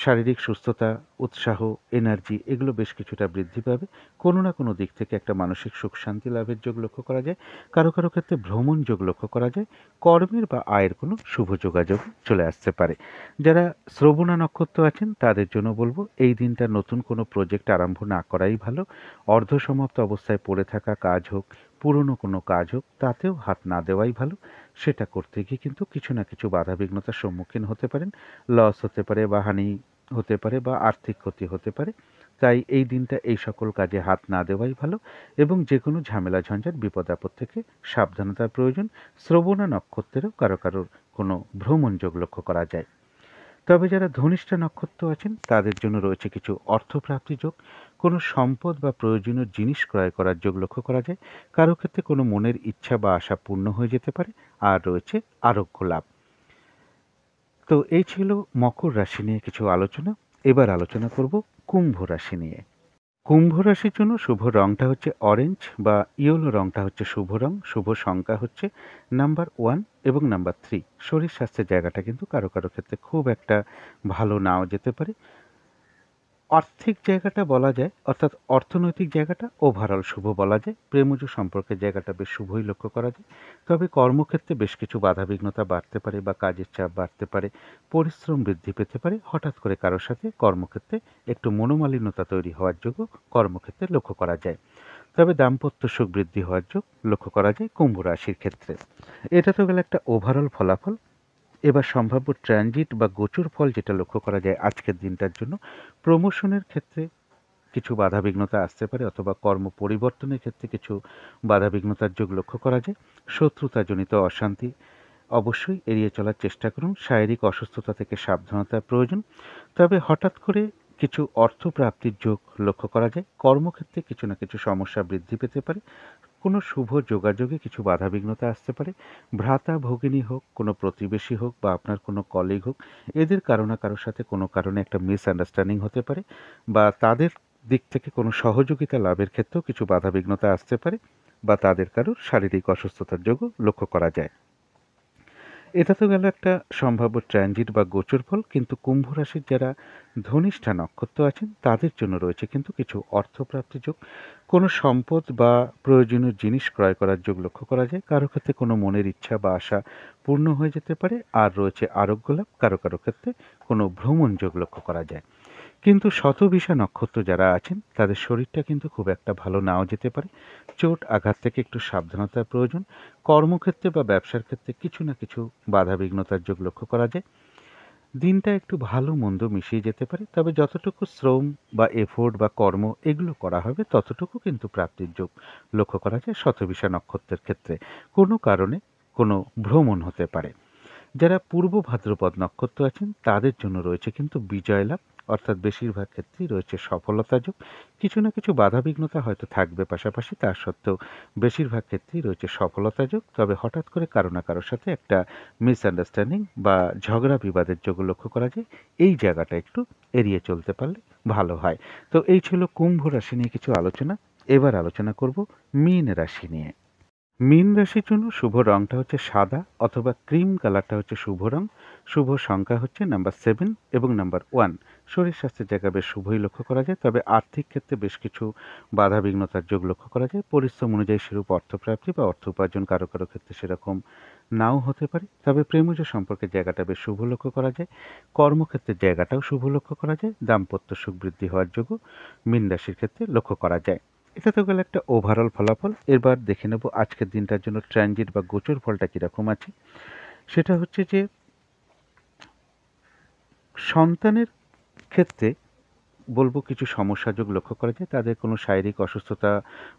শারীরিক সুস্থতা, উৎসাহ, এনার্জি এগুলো বেশ কিছুটা বৃদ্ধি পাবে। কোনো না কোনো দিক থেকে একটা মানসিক সুখ শান্তি লাভের যোগ লক্ষ্য করা যায়। কারো কারো ক্ষেত্রে ভ্রমণ যোগ লক্ষ্য করা যায়। কর্মের বা আয়ের কোনো শুভ যোগাযোগ চলে আসতে পারে। যারা শ্রবণা নক্ষত্র আছেন তাদের জন্য বলবো এই দিনটা নতুন কোনো প্রজেক্ট আরম্ভ না করাই ভালো। অর্ধসমাপ্ত অবস্থায় পড়ে থাকা কাজ হোক, পুরনো কোনো কাজ হোক, তাতেও হাত না দেওয়াই ভালো। সেটা করতে গিয়ে কিন্তু কিছু না কিছু বাধাবিঘ্নতার সম্মুখীন হতে পারেন। লস হতে পারে বা হানি হতে পারে বা আর্থিক ক্ষতি হতে পারে। তাই এই দিনটা এই সকল কাজে হাত না দেওয়াই ভালো এবং যে কোনো ঝামেলা ঝঞ্ঝাট বিপদ আপদ থেকে সাবধানতার প্রয়োজন। শ্রবণা নক্ষত্রেরও কারো কারোর কোনো ভ্রমণ যোগ লক্ষ্য করা যায়। তবে যারা ধনিষ্ঠা নক্ষত্র আছেন তাদের জন্য রয়েছে কিছু অর্থপ্রাপ্তি যোগ। কোনো সম্পদ বা প্রয়োজনীয় জিনিস ক্রয় করার যোগ লক্ষ্য করা যায়। কারো ক্ষেত্রে কোনো মনের ইচ্ছা বা আশা পূর্ণ হয়ে যেতে পারে। আর রয়েছে আরোগ্য লাভ। তো এই ছিল মকর রাশি নিয়ে কিছু আলোচনা। এবার আলোচনা করব কুম্ভ রাশি নিয়ে। কুম্ভ রাশির জন্য শুভ রংটা হচ্ছে অরেঞ্জ বা ইয়েলো রংটা হচ্ছে শুভ রং। শুভ সংখ্যা হচ্ছে নাম্বার 1 এবং নাম্বার 3। শরীর স্বাস্থ্যের জায়গাটা কিন্তু কারো কারো ক্ষেত্রে খুব একটা ভালো নাও যেতে পারে। আর্থিক জায়গাটা বলা যায়, অর্থাৎ অর্থনৈতিক জায়গাটা ওভারঅল শুভ বলা যায়। প্রেমজ সম্পর্কের জায়গাটা বেশ শুভই লক্ষ্য করা যায়। তবে কর্মক্ষেত্রে বেশ কিছু বাধাবিঘ্নতা বাড়তে পারে বা কাজের চাপ বাড়তে পারে, পরিশ্রম বৃদ্ধি পেতে পারে, হঠাৎ করে কারোর সাথে কর্মক্ষেত্রে একটু মনোমালিন্যতা তৈরি হওয়ার যোগ্য কর্মক্ষেত্রে লক্ষ্য করা যায়। তবে দাম্পত্য সুখ বৃদ্ধি হওয়ার যোগ লক্ষ্য করা যায় কুম্ভ রাশির ক্ষেত্রে। এটা তো গেল একটা ওভারঅল ফলাফল। এবার সম্ভাব্য ট্রানজিট বা গোচর ফল যেটা লক্ষ্য করা যায় আজকের দিনটার জন্য, প্রমোশনের ক্ষেত্রে কিছু বাধাবিঘ্নতা আসতে পারে অথবা কর্ম পরিবর্তনের ক্ষেত্রে কিছু বাধাবিঘ্নতার যোগ লক্ষ্য করা যায়। শত্রুতাজনিত অশান্তি অবশ্যই এড়িয়ে চলার চেষ্টা করুন। শারীরিক অসুস্থতা থেকে সাবধানতার প্রয়োজন। তবে হঠাৎ করে কিছু অর্থ প্রাপ্তির যোগ লক্ষ্য করা যায়। কর্মক্ষেত্রে কিছু না কিছু সমস্যা বৃদ্ধি পেতে পারে। কোনো শুভ যোগাযোগে কিছু বাধাবিঘ্নতা আসতে পারে। ভ্রাতা ভগিনী হোক, কোনো প্রতিবেশী হোক বা আপনার কোনো কলিগ হোক, এদের কারো না কারোর সাথে কোনো কারণে একটা মিসআন্ডারস্ট্যান্ডিং হতে পারে বা তাদের দিক থেকে কোনো সহযোগিতা লাভের ক্ষেত্রেও কিছু বাধাবিঘ্নতা আসতে পারে বা তাদের কারোর শারীরিক অসুস্থতার যোগও লক্ষ্য করা যায়। এটা তো গেল একটা সম্ভাব্য ট্রানজিট বা গোচর ফল। কিন্তু কুম্ভ রাশির যারা ধনিষ্ঠা নক্ষত্র আছেন তাদের জন্য রয়েছে কিন্তু কিছু অর্থপ্রাপ্তি যোগ। কোনো সম্পদ বা প্রয়োজনীয় জিনিস ক্রয় করার যোগ লক্ষ্য করা যায়। কারো ক্ষেত্রে কোনো মনের ইচ্ছা বা আশা পূর্ণ হয়ে যেতে পারে। আর রয়েছে আরোগ্য লাভ। কারো কারো ক্ষেত্রে কোনো ভ্রমণ যোগ লক্ষ্য করা যায়। কিন্তু শতবিশা নক্ষত্র যারা আছেন তাদের শরীরটা কিন্তু খুব একটা ভালো নাও যেতে পারে। চোট আঘাত থেকে একটু সাবধানতার প্রয়োজন। কর্মক্ষেত্রে বা ব্যবসার ক্ষেত্রে কিছু না কিছু বাধাবিঘ্নতার যোগ লক্ষ্য করা যায়। দিনটা একটু ভালো মন্দ মিশিয়ে যেতে পারে। তবে যতটুকু শ্রম বা এফোর্ট বা কর্ম এগুলো করা হবে ততটুকু কিন্তু প্রাপ্তির যোগ লক্ষ্য করা যায় শতবিশা নক্ষত্রের ক্ষেত্রে। কোনো কারণে কোনো ভ্রমণ হতে পারে। যারা পূর্ব ভাদ্রপদ নক্ষত্র আছেন তাদের জন্য রয়েছে কিন্তু বিজয় লাভ, অর্থাৎ বেশিরভাগ ক্ষেত্রেই রয়েছে সফলতা যোগ। কিছু না কিছু বাধাবিঘ্নতা হয়তো থাকবে পাশাপাশি, তা সত্ত্বেও বেশিরভাগ ক্ষেত্রেই রয়েছে সফলতা যোগ। তবে হঠাৎ করে কারো না কারোর সাথে একটা মিসআন্ডারস্ট্যান্ডিং বা ঝগড়া বিবাদের যোগ লক্ষ্য করা যায়। এই জায়গাটা একটু এড়িয়ে চলতে পারলে ভালো হয়। তো এই ছিল কুম্ভ রাশি নিয়ে কিছু আলোচনা। এবার আলোচনা করব মীন রাশি নিয়ে। মীন রাশির জন্য শুভ রংটা হচ্ছে সাদা অথবা ক্রিম কালারটা হচ্ছে শুভ রং। শুভ সংখ্যা হচ্ছে নাম্বার 7 এবং নাম্বার 1। শরীর স্বাস্থ্যের জায়গা বেশ শুভই লক্ষ্য করা যায়। তবে আর্থিক ক্ষেত্রে বেশ কিছু বাধাবিঘ্নতার যোগ লক্ষ্য করা যায়। পরিশ্রম অনুযায়ী সেরূপ অর্থপ্রাপ্তি বা অর্থ উপার্জন কারো কারো ক্ষেত্রে সেরকম নাও হতে পারে। তবে প্রেমজ সম্পর্কের জায়গাটা বেশ শুভ লক্ষ্য করা যায়। কর্মক্ষেত্রের জায়গাটাও শুভ লক্ষ্য করা যায়। দাম্পত্য সুখ বৃদ্ধি হওয়ার যোগও মীন রাশির ক্ষেত্রে লক্ষ্য করা যায়। এটা তো গেল একটা ওভারঅল ফলাফল। এবার দেখে নেব আজকের দিনটার জন্য ট্রানজিট বা গোচর ফলটা কীরকম আছে। সেটা হচ্ছে যে সন্তানের ক্ষেত্রে বলব কিছু সমস্যাযোগ লক্ষ্য করা যায়। তাদের কোনো শারীরিক অসুস্থতা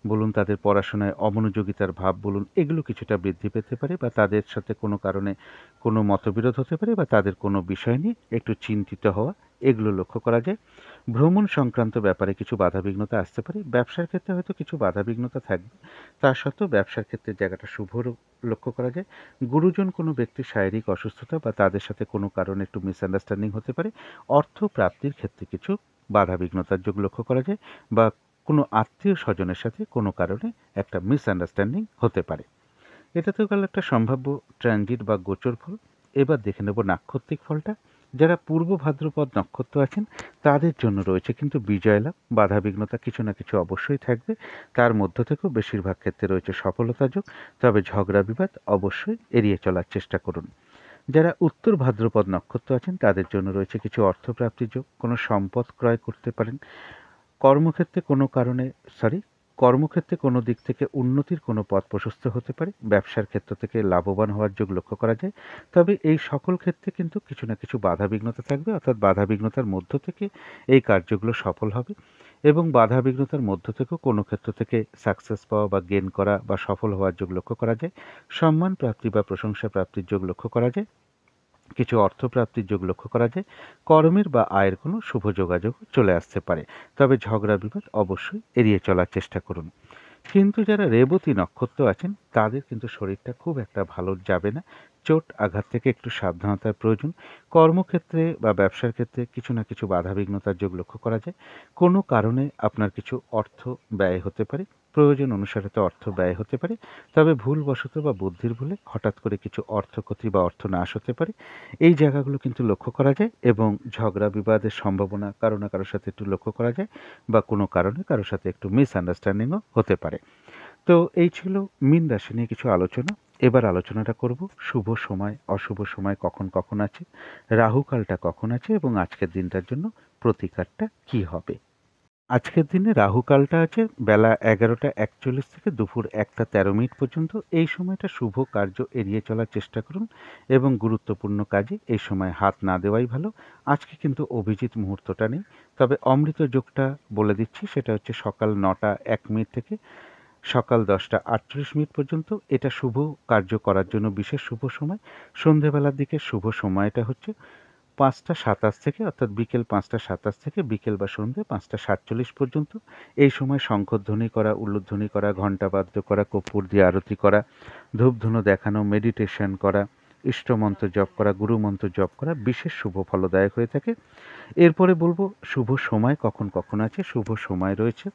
বলুন, তাদের পড়াশোনায় অমনোযোগিতার ভাব বলুন, এগুলো কিছুটা বৃদ্ধি পেতে পারে বা তাদের সাথে কোনো কারণে কোনো মতবিরোধ হতে পারে বা তাদের কোনো বিষয় নিয়ে একটু চিন্তিত হওয়া, এগুলো লক্ষ্য করা যায়। ভ্রমণ সংক্রান্ত ব্যাপারে কিছু বাধাবিঘ্নতা আসতে পারে। ব্যবসার ক্ষেত্রে হয়তো কিছু বাধাবিঘ্নতা থাকবে। তা সত্ত্বেও ব্যবসার ক্ষেত্রে জায়গাটা শুভ লক্ষ্য করা যায়। গুরুজন কোনো ব্যক্তির শারীরিক অসুস্থতা বা তাদের সাথে কোনো কারণে একটু মিসআন্ডারস্ট্যান্ডিং হতে পারে। অর্থ প্রাপ্তির ক্ষেত্রে কিছু বাধাবিঘ্নতার যোগ লক্ষ্য করা যায় বা কোনো আত্মীয় স্বজনের সাথে কোনো কারণে একটা মিসআন্ডারস্ট্যান্ডিং হতে পারে। এটা তো গেল একটা সম্ভাব্য ট্রানজিট বা গোচর ফল। এবার দেখে নেব নাক্ষত্রিক ফলটা। যারা পূর্ব ভাদ্রপদ নক্ষত্র আছেন তাদের জন্য রয়েছে কিন্তু বিজয় লাভ। বাধাবিঘ্নতা কিছু না কিছু অবশ্যই থাকবে। তার মধ্য থেকেও বেশিরভাগ ক্ষেত্রে রয়েছে সফলতা যোগ। তবে ঝগড়া বিবাদ অবশ্যই এড়িয়ে চলার চেষ্টা করুন। যারা উত্তর ভাদ্রপদ নক্ষত্র আছেন তাদের জন্য রয়েছে কিছু অর্থপ্রাপ্তির যোগ। কোনো সম্পদ ক্রয় করতে পারেন। কর্মক্ষেত্রে কোনো কারণে কর্মক্ষেত্রে কোনো দিক থেকে উন্নতির কোনো পথ প্রশস্ত হতে পারে। ব্যবসার ক্ষেত্র থেকে লাভবান হওয়ার যোগ লক্ষ্য করা যায়। তবে এই সকল ক্ষেত্রে কিন্তু কিছু না কিছু বাধাবিঘ্নতা থাকবে, অর্থাৎ বাধাবিঘ্নতার মধ্য থেকে এই কার্যগুলো সফল হবে এবং বাধাবিঘ্নতার মধ্য থেকেও কোনো ক্ষেত্র থেকে সাকসেস পাওয়া বা গেন করা বা সফল হওয়ার যোগ লক্ষ্য করা যায়। সম্মান প্রাপ্তি বা প্রশংসা প্রাপ্তির যোগ লক্ষ্য করা যায়। কিছু অর্থপ্রাপ্তির যোগ লক্ষ্য করা যায়। কর্মের বা আয়ের কোনো শুভ যোগাযোগ চলে আসতে পারে। তবে ঝগড়া বিবাদ অবশ্যই এড়িয়ে চলার চেষ্টা করুন। কিন্তু যারা রেবতী নক্ষত্র আছেন তাদের কিন্তু শরীরটা খুব একটা ভালো যাবে না। চোট আঘাত থেকে একটু সাবধানতার প্রয়োজন। কর্মক্ষেত্রে বা ব্যবসার ক্ষেত্রে কিছু না কিছু বাধাবিঘ্নতার যোগ লক্ষ্য করা যায়। কোনো কারণে আপনার কিছু অর্থ ব্যয় হতে পারে। প্রয়োজন অনুসারে তো অর্থ ব্যয় হতে পারে, তবে ভুলবশত বা বুদ্ধির ভুলে হঠাৎ করে কিছু অর্থক্ষতি বা অর্থনাশ হতে পারে। এই জায়গাগুলো কিন্তু লক্ষ্য করা যায় এবং ঝগড়া বিবাদের সম্ভাবনা কারো না কারোর সাথে একটু লক্ষ্য করা যায় বা কোনো কারণে কারোর সাথে একটু মিসআন্ডারস্ট্যান্ডিংও হতে পারে। তো এই ছিল মীন রাশি নিয়ে কিছু আলোচনা। এবার আলোচনাটা করব শুভ সময়, অশুভ সময় কখন কখন আছে, রাহুকালটা কখন আছে এবং আজকের দিনটার জন্য প্রতিকারটা কি হবে। আজকের দিনে রাহুকালটা আছে বেলা 11টা 41 থেকে দুপুর 1টা 13 মিনিট পর্যন্ত। এই সময়টা শুভ কার্য এড়িয়ে চলার চেষ্টা করুন এবং গুরুত্বপূর্ণ কাজে এই সময় হাত না দেওয়াই ভালো। আজকে কিন্তু অভিজিৎ মুহূর্তটা নেই, তবে অমৃত যোগটা বলে দিচ্ছি, সেটা হচ্ছে সকাল 9টা 1 মিনিট থেকে সকাল 10টা 48 মিনিট পর্যন্ত। এটা শুভ কার্য করার জন্য বিশেষ শুভ সময়। সন্ধেবেলার দিকে শুভ সময়টা হচ্ছে 5টা 27 থেকে, অর্থাৎ বিকেল 5টা 27 থেকে বিকেল বা সন্ধে 5টা 47 পর্যন্ত। এই সময় শঙ্খধ্বনি করা, উলুধ্বনি করা, ঘণ্টাবাদ্য করা, কর্পূর দিয়ে আরতি করা, ধূপধুনো দেখানো, মেডিটেশন করা, ইষ্টমন্ত্র জপ করা, গুরুমন্ত্র জপ করা বিশেষ শুভ ফলদায়ক হয়ে থাকে। এরপরে বলবো শুভ সময় কখন কখন আছে। শুভ সময় রয়েছে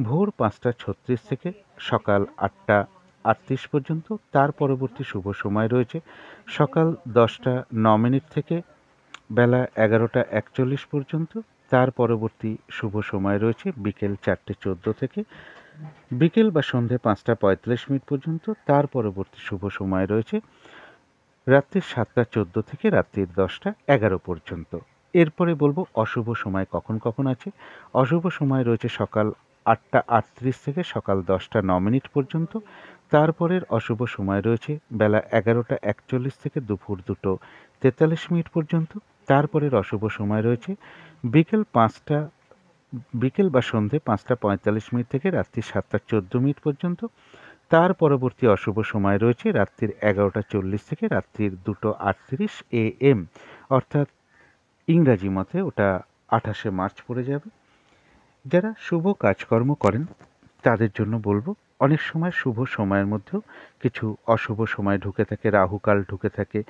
ভোর 5টা 36 থেকে সকাল 8টা 38 পর্যন্ত। তার পরবর্তী শুভ সময় রয়েছে সকাল 10টা 9 মিনিট থেকে বেলা 11টা 41 পর্যন্ত। তার পরবর্তী শুভ সময় রয়েছে বিকেল 4টে 14 থেকে বিকেল বা সন্ধে 5টা 45 মিনিট পর্যন্ত। তার পরবর্তী শুভ সময় রয়েছে রাত্রির 7টা 14 থেকে রাত্রির 10টা 11 পর্যন্ত। এরপরে বলবো অশুভ সময় কখন কখন আছে। অশুভ সময় রয়েছে সকাল 8টা 38 থেকে সকাল 10টা 9 মিনিট পর্যন্ত। তারপরের অশুভ সময় রয়েছে বেলা 11টা 41 থেকে দুপুর 2টো 43 মিনিট পর্যন্ত। তারপরের অশুভ সময় রয়েছে বিকেল 5টা বিকেল বা সন্ধে 5টা 45 মিনিট থেকে রাত্রি 7টা 14 মিনিট পর্যন্ত। তার পরবর্তী অশুভ সময় রয়েছে রাত্রির 11টা 40 থেকে রাত্রির 2টো 38 AM, অর্থাৎ ইংরাজি মতে ওটা 28শে মার্চ পড়ে যাবে। যারা শুভ কাজকর্ম করেন তাদের জন্য বলবো অনেক সময় শুভ সময়ের মধ্যেও কিছু অশুভ সময় ঢুকে থাকে, রাহুকাল ঢুকে থাকে,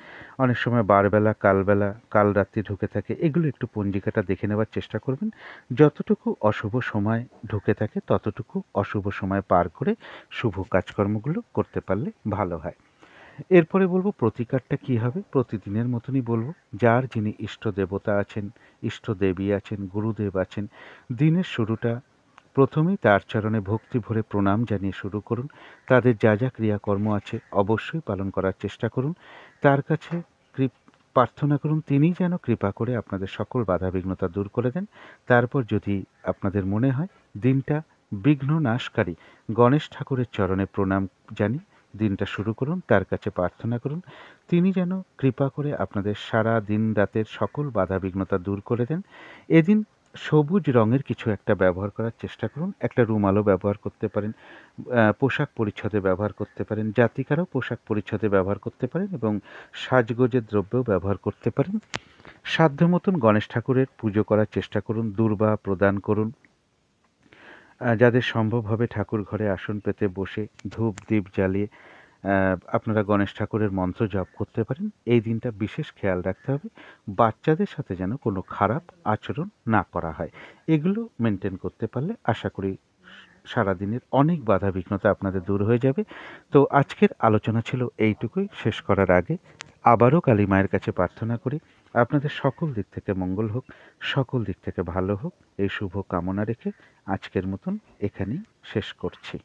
অনেক সময় বারবেলা, কালবেলা, কাল রাত্রি ঢুকে থাকে। এগুলো একটু পঞ্জিকাটা দেখে নেওয়ার চেষ্টা করবেন। যতটুকু অশুভ সময় ঢুকে থাকে ততটুকু অশুভ সময় পার করে শুভ কাজকর্মগুলো করতে পারলে ভালো হয়। এরপরে বলবো প্রতিকারটা কি হবে। প্রতিদিনের মতনই বলবো, যার যিনি ইষ্ট দেবতা আছেন, ইষ্ট দেবী আছেন, গুরুদেব আছেন, দিনের শুরুটা প্রথমেই তার চরণে ভক্তি ভরে প্রণাম জানিয়ে শুরু করুন। তাদের যা যা ক্রিয়াকর্ম আছে অবশ্যই পালন করার চেষ্টা করুন। তার কাছে প্রার্থনা করুন তিনি যেন কৃপা করে আপনাদের সকল বাধাবিঘ্নতা দূর করে দেন। তারপর যদি আপনাদের মনে হয় দিনটা বিঘ্ন নাশকারী গণেশ ঠাকুরের চরণে প্রণাম জানিয়ে দিনটা শুরু করুন। তার কাছে প্রার্থনা করুন তিনি যেন কৃপা করে আপনাদের সারা দিন রাতের সকল বাধাবিঘ্নতা দূর করে দেন। এদিন সবুজ রঙের কিছু একটা ব্যবহার করার চেষ্টা করুন। একটা রুমালও ব্যবহার করতে পারেন, পোশাক পরিচ্ছদে ব্যবহার করতে পারেন, জাতিকারও পোশাক পরিচ্ছদে ব্যবহার করতে পারেন এবং সাজগোজের দ্রব্যও ব্যবহার করতে পারেন। সাধ্য মতন গণেশ ঠাকুরের পুজো করার চেষ্টা করুন, দূর্বা প্রদান করুন। যাদের সম্ভব হবে ঠাকুর ঘরে আসন পেতে বসে ধূপ দ্বীপ জ্বালিয়ে আপনারা গণেশ ঠাকুরের মন্ত্র জপ করতে পারেন। এই দিনটা বিশেষ খেয়াল রাখতে হবে বাচ্চাদের সাথে যেন কোনো খারাপ আচরণ না করা হয়। এগুলো মেনটেন করতে পারলে আশা করি সারাদিনের অনেক বাধা বিঘ্নতা আপনাদের দূর হয়ে যাবে। তো আজকের আলোচনা ছিল এইটুকুই। শেষ করার আগে আবারও কালী মায়ের কাছে প্রার্থনা করি আপনাদের সকল দিক থেকে মঙ্গল হোক, সকল দিক থেকে ভালো হোক, এই শুভ কামনা রেখে আজকের মতন এখানেই শেষ করছি।